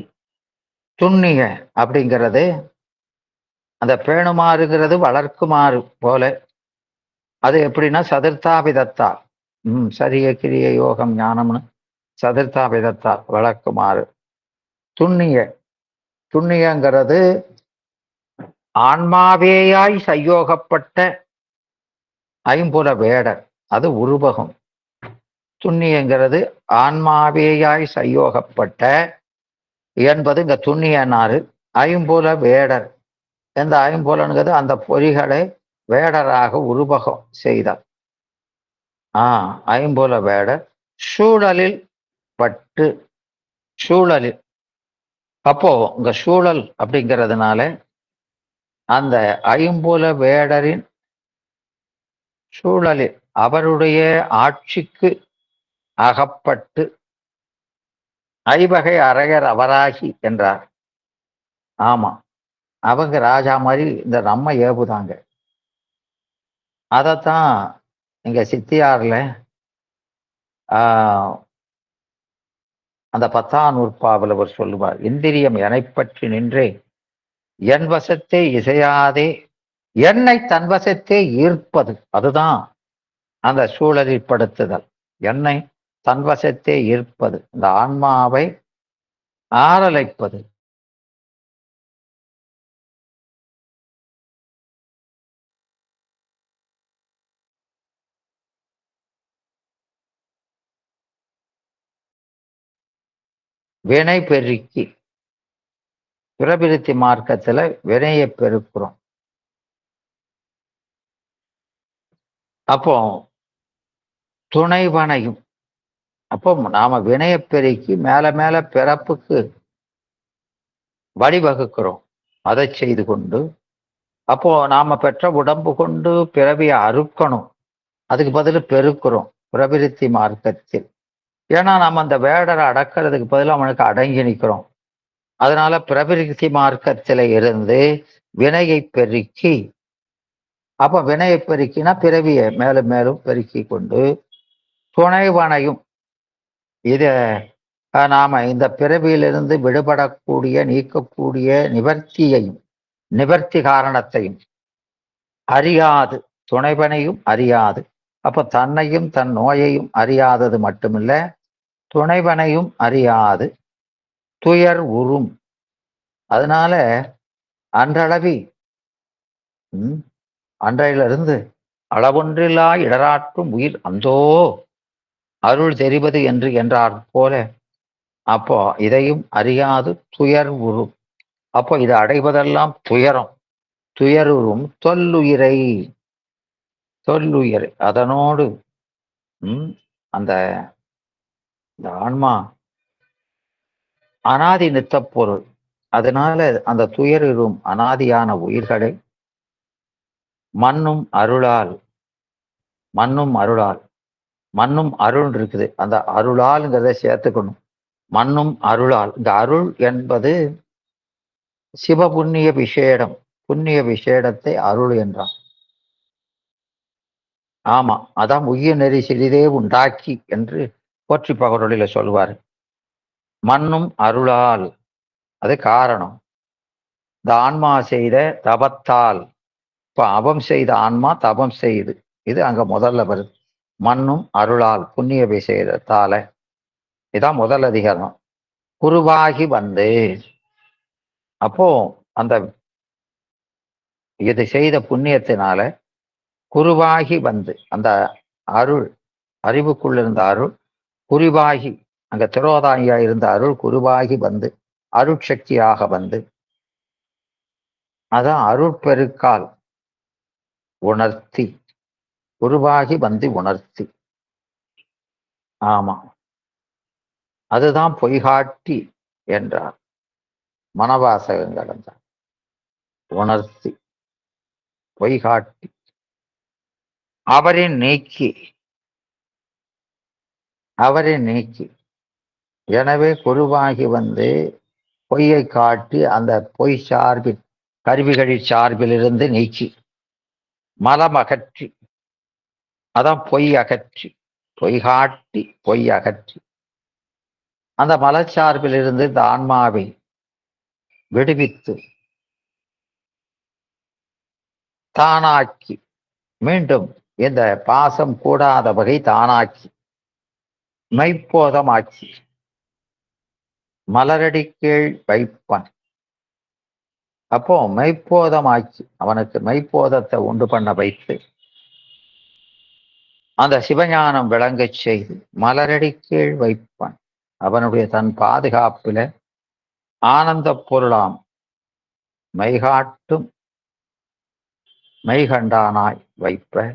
[SPEAKER 1] துண்ணிய அப்படிங்கிறது அந்த பேணுமாறுங்கிறது வளர்க்குமாறு போல, அது எப்படின்னா சதுர்த்தாபிதத்தால், சரிய கிரிய யோகம் ஞானம்னு சதுர்த்தாபிதத்தால் வளர்க்குமாறு துண்ணிய துண்ணியங்கிறது ஆன்மாவேயாய் சையோகப்பட்ட ஐம்புல வேடர், அது உருவகம். துண்ணியங்கிறது ஆன்மாவேயாய் சையோகப்பட்ட என்பது இங்க துண்ணியனாரு. ஐம்புல வேடர், எந்த ஐம்புலன்கிறது அந்த பொறிகளை வேடராக உருவகம் செய்தார். ஐம்புல வேடர் சூழலில் பட்டு, சூழலில். அப்போ இங்க சூழல் அப்படிங்கிறதுனால அந்த ஐம்புல வேடரின் சூழலில் அவருடைய ஆட்சிக்கு அகப்பட்டு ஐவகை அரையர் அவராகி என்றார். ஆமா, அவங்க ராஜா மாதிரி இந்த நம்ம ஏவுதாங்க. அதைத்தான் இங்க சித்தியார்ல அந்த 10ஆம் நூற்பாவில் அவர் சொல்லுவார், இந்திரியம் எனைப்பற்றி நின்றே என் வசத்தே இசையாதே என்னை தன் வசத்தே ஈர்ப்பது. அதுதான் அந்த சூழலில் படுத்துதல். என்னை தன் வசத்தே ஈர்ப்பது, இந்த ஆன்மாவை ஆரலைப்பது. வினை பெருக்கி, பிரபிருத்தி மார்க்கத்துல வினையை பெருக்கிறோம். அப்போ துணைவனையும், அப்போ நாம வினையை பெருக்கி மேல மேல பிறப்புக்கு வழிவகுக்கிறோம். அதை செய்து கொண்டு அப்போ நாம பெற்ற உடம்பு கொண்டு பிறவியை அறுக்கணும். அதுக்கு பதில் பெருக்கிறோம் பிரபிருத்தி மார்க்கத்தில். ஏன்னா நம்ம அந்த வேடரை அடக்கிறதுக்கு பதில் அவனுக்கு அடங்கி நிற்கிறோம். அதனால பிரபிருத்தி மார்க்கத்தில இருந்து வினையை பெருக்கி, அப்ப வினையை பெருக்கினா பிறவியை மேலும் மேலும் பெருக்கி கொண்டு துணைவனையும், இத நாம இந்த பிறவியிலிருந்து விடுபடக்கூடிய நீக்கக்கூடிய நிவர்த்தியையும் நிவர்த்தி காரணத்தையும் அறியாது, துணைவனையும் அறியாது. அப்ப தன்னையும் தன் நோயையும் அறியாதது மட்டுமில்ல, துணைவனையும் அறியாது துயர் உறும். அதனால அன்றளவி அன்றையிலிருந்து அளவொன்றில்லா இடராற்றும் உயிர் அந்தோ அருள் தெரிவது என்று என்றார் போல, அப்போ இதையும் அறியாது துயர் உறும். அப்போ இதை அடைவதெல்லாம் துயரம். துயருறும் தொல்லுயிரை, தொல்லுயிரை அதனோடு அந்த ஆன்மா அனாதி நித்த பொருள். அதனால அந்த துயரும் அனாதியான உயிர்களை மண்ணும் அருளால், மண்ணும் அருளால், மண்ணும் அருள் இருக்குது, அந்த அருளால்ங்கிறத சேர்த்துக்கணும். மண்ணும் அருளால், இந்த அருள் என்பது சிவ புண்ணிய விசேடம். புண்ணிய விசேடத்தை அருள் என்றான். ஆமா, அதான் உய்ய நெறி சிறிதே உண்டாக்கி என்று போற்றி பகருளில சொல்லுவார். மண்ணும் அருளால், அது காரணம். இந்த ஆன்மா செய்த தபத்தால், இப்ப அவம் செய்த ஆன்மா தபம் செய்து, இது அங்க முதல்ல வருது. மண்ணும் அருளால், புண்ணிய விசேடத்தால, இதான் முதல் அதிகாரம். குருவாகி வந்து, அப்போ அந்த இது செய்த புண்ணியத்தினால குருவாகி வந்து, அந்த அருள் அறிவுக்குள்ள இருந்த அருள் குருவாகி, அங்க திரோதாயியா இருந்த அருள் குருவாகி வந்து அருட்சக்தியாக வந்து, அதான் அருட்பெருக்கால் உணர்த்தி, குருவாகி வந்து உணர்த்தி. ஆமா, அதுதான் பொய்காட்டி என்றார் மனவாசகங்கள். என்றார் உணர்த்தி, பொய்காட்டி, அவரின் நீக்கி, அவரின் நீக்கி. எனவே குருவாகி வந்து பொய்யை காட்டி, அந்த பொய் சார்பில் கருவிகளின் சார்பிலிருந்து நீக்கி மலம் அகற்றி, அதான் பொய் அகற்றி, பொய் காட்டி பொய் அகற்றி அந்த மலச்சார்பிலிருந்து இந்த ஆன்மாவை விடுவித்து தானாக்கி, மீண்டும் இந்த பாசம் கூடாத வகை தானாக்கி மெய்ப்போதமாக்கி மலரடி கீழ் வைப்பன். அப்போ மெய்ப்போதமாக்கி அவனுக்கு மெய்ப்போதத்தை உண்டு பண்ண வைத்து அந்த சிவஞானம் விளங்கச் செய்து மலரடி கீழ் வைப்பான். அவனுடைய தன் பாதுகாப்பில ஆனந்த பொருளாம் மெய்காட்டும் மெய்கண்டானாய் வைப்ப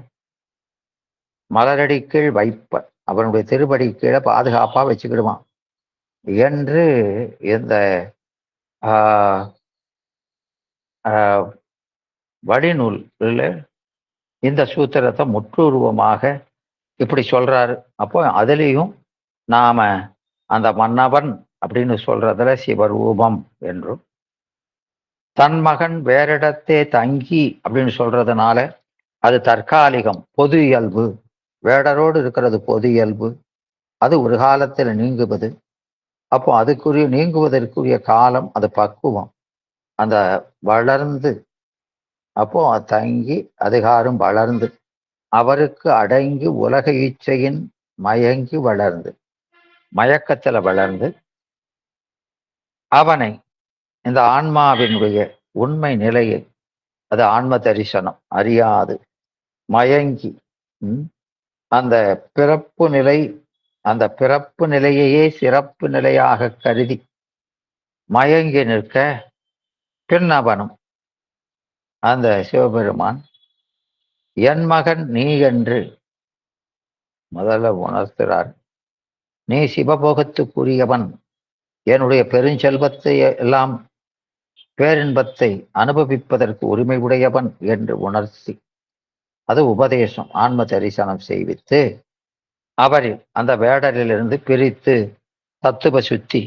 [SPEAKER 1] மலரடி கீழ் வைப்ப அவனுடைய திருப்படி கீழே பாதுகாப்பா வச்சுக்கிடுவான் என்று இந்த வடிநூல் இந்த சூத்திரத்தை முற்றுருவமாக இப்படி சொல்றாரு. அப்போ அதுலேயும் நாம அந்த மன்னவன் அப்படின்னு சொல்றதுல சிவரூபம் என்றும், தன் மகன் வேறிடத்தே தங்கி அப்படின்னு சொல்றதுனால அது தற்காலிகம், பொது இயல்பு. வேடரோடு இருக்கிறது பொது இயல்பு, அது ஒரு காலத்தில் நீங்குவது. அப்போ அதுக்குரிய நீங்குவதற்குரிய காலம் அது பக்குவம். அந்த வளர்ந்து அப்போ தங்கி அதிகாரம் வளர்ந்து அவருக்கு அடங்கி உலக இச்சையின் மயங்கி வளர்ந்து மயக்கத்துல வளர்ந்து அவனை இந்த ஆன்மாவினுடைய உண்மை நிலையை, அது ஆன்ம தரிசனம் அறியாது மயங்கி அந்த பிறப்பு நிலை, அந்த பிறப்பு நிலையையே சிறப்பு நிலையாக கருதி மயங்கி நிற்க பின்னவனும் அந்த சிவபெருமான் என் மகன் நீ என்று முதல்ல உணர்த்துறார். நீ சிவபோகத்துக்குரியவன், என்னுடைய பெருஞ்செல்வத்தை எல்லாம் பேரின்பத்தை அனுபவிப்பதற்கு உரிமை உடையவன் என்று உணர்த்தி அது உபதேசம் ஆன்ம தரிசனம் செய்வித்து அவரில் அந்த வேடரிலிருந்து பிரித்து தத்துவ சுத்தி,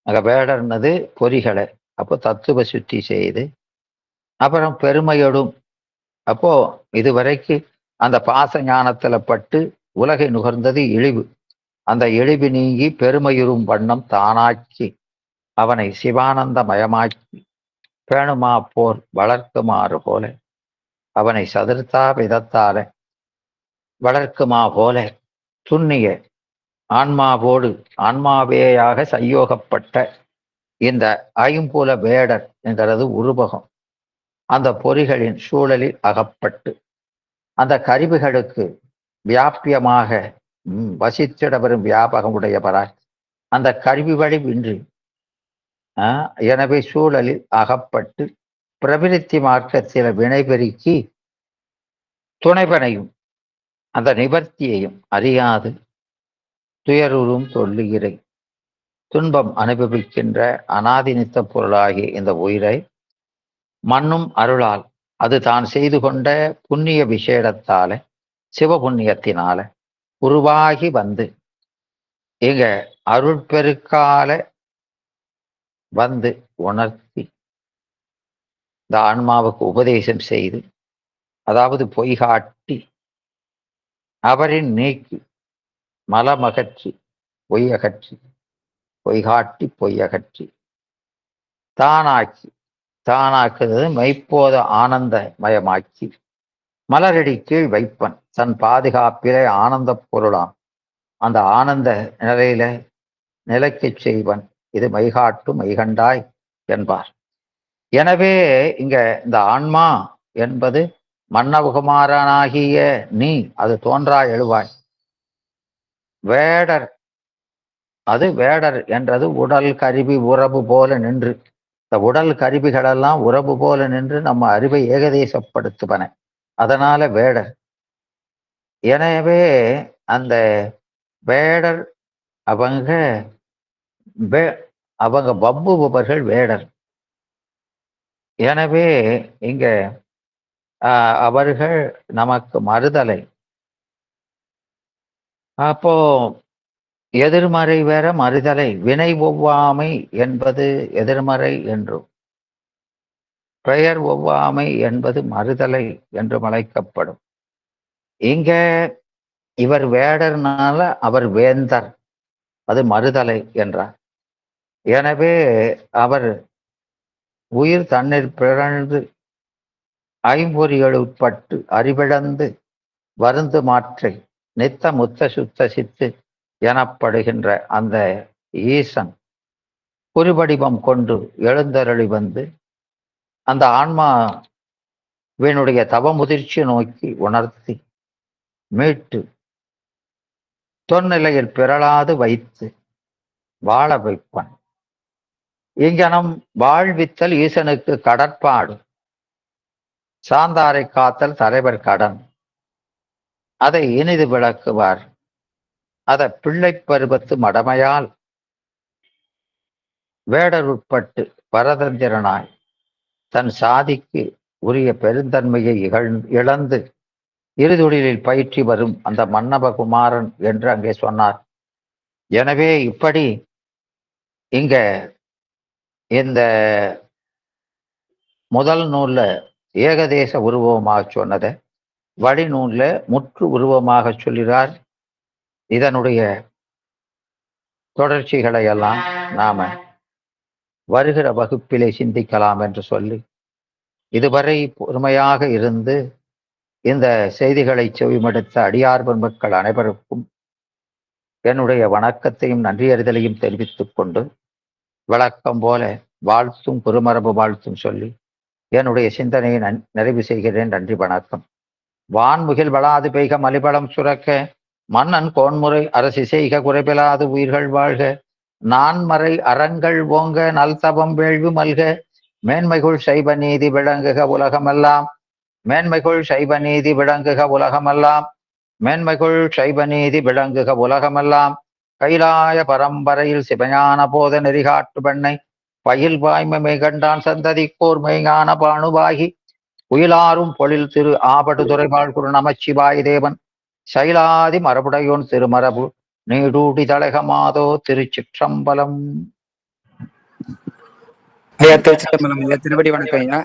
[SPEAKER 1] அங்க வேடர்னது பொறிகளை, அப்போ தத்துவ சுத்தி செய்து அப்புறம் பெருமையோடும், அப்போ இதுவரைக்கு அந்த பாச ஞானத்துல பட்டு உலகை நுகர்ந்தது இழிவு, அந்த இழிவு நீங்கி பெருமையுறும் வண்ணம் தானாக்கி அவனை சிவானந்த மயமாக்கி பேணுமா போர் வளர்க்குமாறு போல அவனை சதுர்த்தா விதத்தால வளர்க்குமா போல துண்ணிய ஆன்மாவோடு ஆன்மாவேயாக சையோகப்பட்ட இந்த ஐம்புல வேடர் என்கிறது உருவகம் அந்த பொறிகளின் சூழலில் அகப்பட்டு அந்த கருவிகளுக்கு வியாபியமாக வசித்திட வரும் வியாபகம் உடையவராய் அந்த கருவி வடிவின்றி எனவே சூழலில் அகப்பட்டு பிரவிருத்தி மார்க்கத்தில வினைபெருக்கி துணைவனையும் அந்த நிவர்த்தியையும் அறியாது துயருறும் தொல்லுயிரை துன்பம் அனுபவிக்கின்ற அனாதினித்த பொருளாகிய இந்த உயிரை மண்ணும் அருளால் அது தான் செய்து கொண்ட புண்ணிய விசேடத்தால சிவபுண்ணியத்தினால உருவாகி வந்து இங்க அருட்பெருக்கால வந்து உணர்த்தி இந்த ஆன்மாவுக்கு உபதேசம் செய்து, அதாவது பொய்காட்டி அவரின் நீக்கி மலமகற்றி பொய்யகற்றி பொய்காட்டி பொய்யகற்றி தானாக்குறது மெய்ப்போத ஆனந்த மயமாக்கி மலரடி கீழ் வைப்பன் தன் பாதுகாப்பிலே ஆனந்த பொருளாம் அந்த ஆனந்த நிலையில நிலைக்கச் செய்வன். இது மெய்காட்டும் மெய்கண்டாய் என்பார். எனவே இங்க இந்த ஆன்மா என்பது மன்னகுமாரனாகிய நீ அது தோன்றா எழுவாய். வேடர் அது வேடர் என்றது உடல் கருவி உறவு போல நின்று, இந்த உடல் கருவிகளெல்லாம் உறவு போல நின்று நம்ம அறிவை ஏகதேசப்படுத்துவன, அதனால வேடர். எனவே அந்த வேடர் அவங்க வம்புபவர்கள் வேடர். எனவே இங்க அவர்கள் நமக்கு மறுதலை. அப்போ எதிர்மறை வேற மறுதலை, வினை ஒவ்வாமை என்பது எதிர்மறை என்றும் பெயர் ஒவ்வாமை என்பது மறுதலை என்றும் அழைக்கப்படும். இங்க இவர் வேடர்னால அவர் வேந்தர், அது மறுதலை என்றார். எனவே அவர் உயிர் தண்ணீர் பிறழ்ந்து ஐம்பொறிகள் உட்பட்டு அறிவிழந்து வருந்து மாற்றை நித்த முத்த சுத்த சித்து எனப்படுகின்ற அந்த ஈசன் குறிவடிவம் கொண்டு எழுந்தருளி வந்து அந்த ஆன்மாவினுடைய தவ முதிர்ச்சி நோக்கி உணர்த்தி மீட்டு தொன்னிலையில் பிறளாது வைத்து வாழ வைப்பன். இங்கனம் வாழ்வித்தல் ஈசனுக்கு கடற்பாடு, சாந்தாரை காத்தல் தலைவர் கடன். அதை இனிது விளக்குவார். அத பிள்ளை பருவத்து மடமையால் வேடருட்பட்டு பரதந்திரனாய் தன் சாதிக்கு உரிய பெருந்தன்மையை இழந்து இருதொழிலில் பயிற்றி வரும் அந்த மன்னபகுமாரன் என்று அங்கே சொன்னார். எனவே இப்படி இங்க இந்த முதல் நூல்ல ஏகதேச உருவமாக சொன்னதை வழிநூல்ல முற்று உருவமாக சொல்கிறார். இதனுடைய தொடர்ச்சிகளை எல்லாம் நாம வருகிற வகுப்பிலே சிந்திக்கலாம் என்று சொல்லி, இதுவரை பொறுமையாக இருந்து இந்த செய்திகளை செவிமடுத்த அடியார் பெருமக்கள் அனைவருக்கும் என்னுடைய வணக்கத்தையும் நன்றியறிதலையும் தெரிவித்துக் கொண்டு, வழக்கம் போல வாழ்த்தும் குருமரபு வாழ்த்தும் சொல்லி என்னுடைய சிந்தனையை நிறைவு செய்கிறேன். நன்றி, வணக்கம். வான்முகில் வளாது பெய்க மலிபலம் சுரக்க, மன்னன் கோன்முறை அரசு செய்க குறைபிலாது உயிர்கள் வாழ்க, நான்மறை அறங்கள் ஓங்க நல்தவம் வேள்வி மல்க, மேன்மைகுள் சைவ நீதி விளங்குக உலகமெல்லாம், மேன்மைகுள் சைவ நீதி விளங்குக உலகமெல்லாம், மேன்மைகுள் சைவ நீதி விளங்குக உலகமெல்லாம். கைலாய பரம்பரையில் சிவஞான போத நெறிகாட்டு பெண்ணை பயில் வாய்மை கண்டான் சந்ததி கோர் மெய்ஞான பாணுவாகி, உயிலாரும் பொழில் திரு ஆபடு துறைபாள் குரு நமச்சிவாய தேவன், சைலாதி மரபுடையோன் திருமரபு நீடூடி தலகமாதோ திருச்சிற்றம்பலம்.
[SPEAKER 2] ஐயா திருச்சிற்றம்பலம் ஐயா, திருவடி வணக்கம் ஐயா.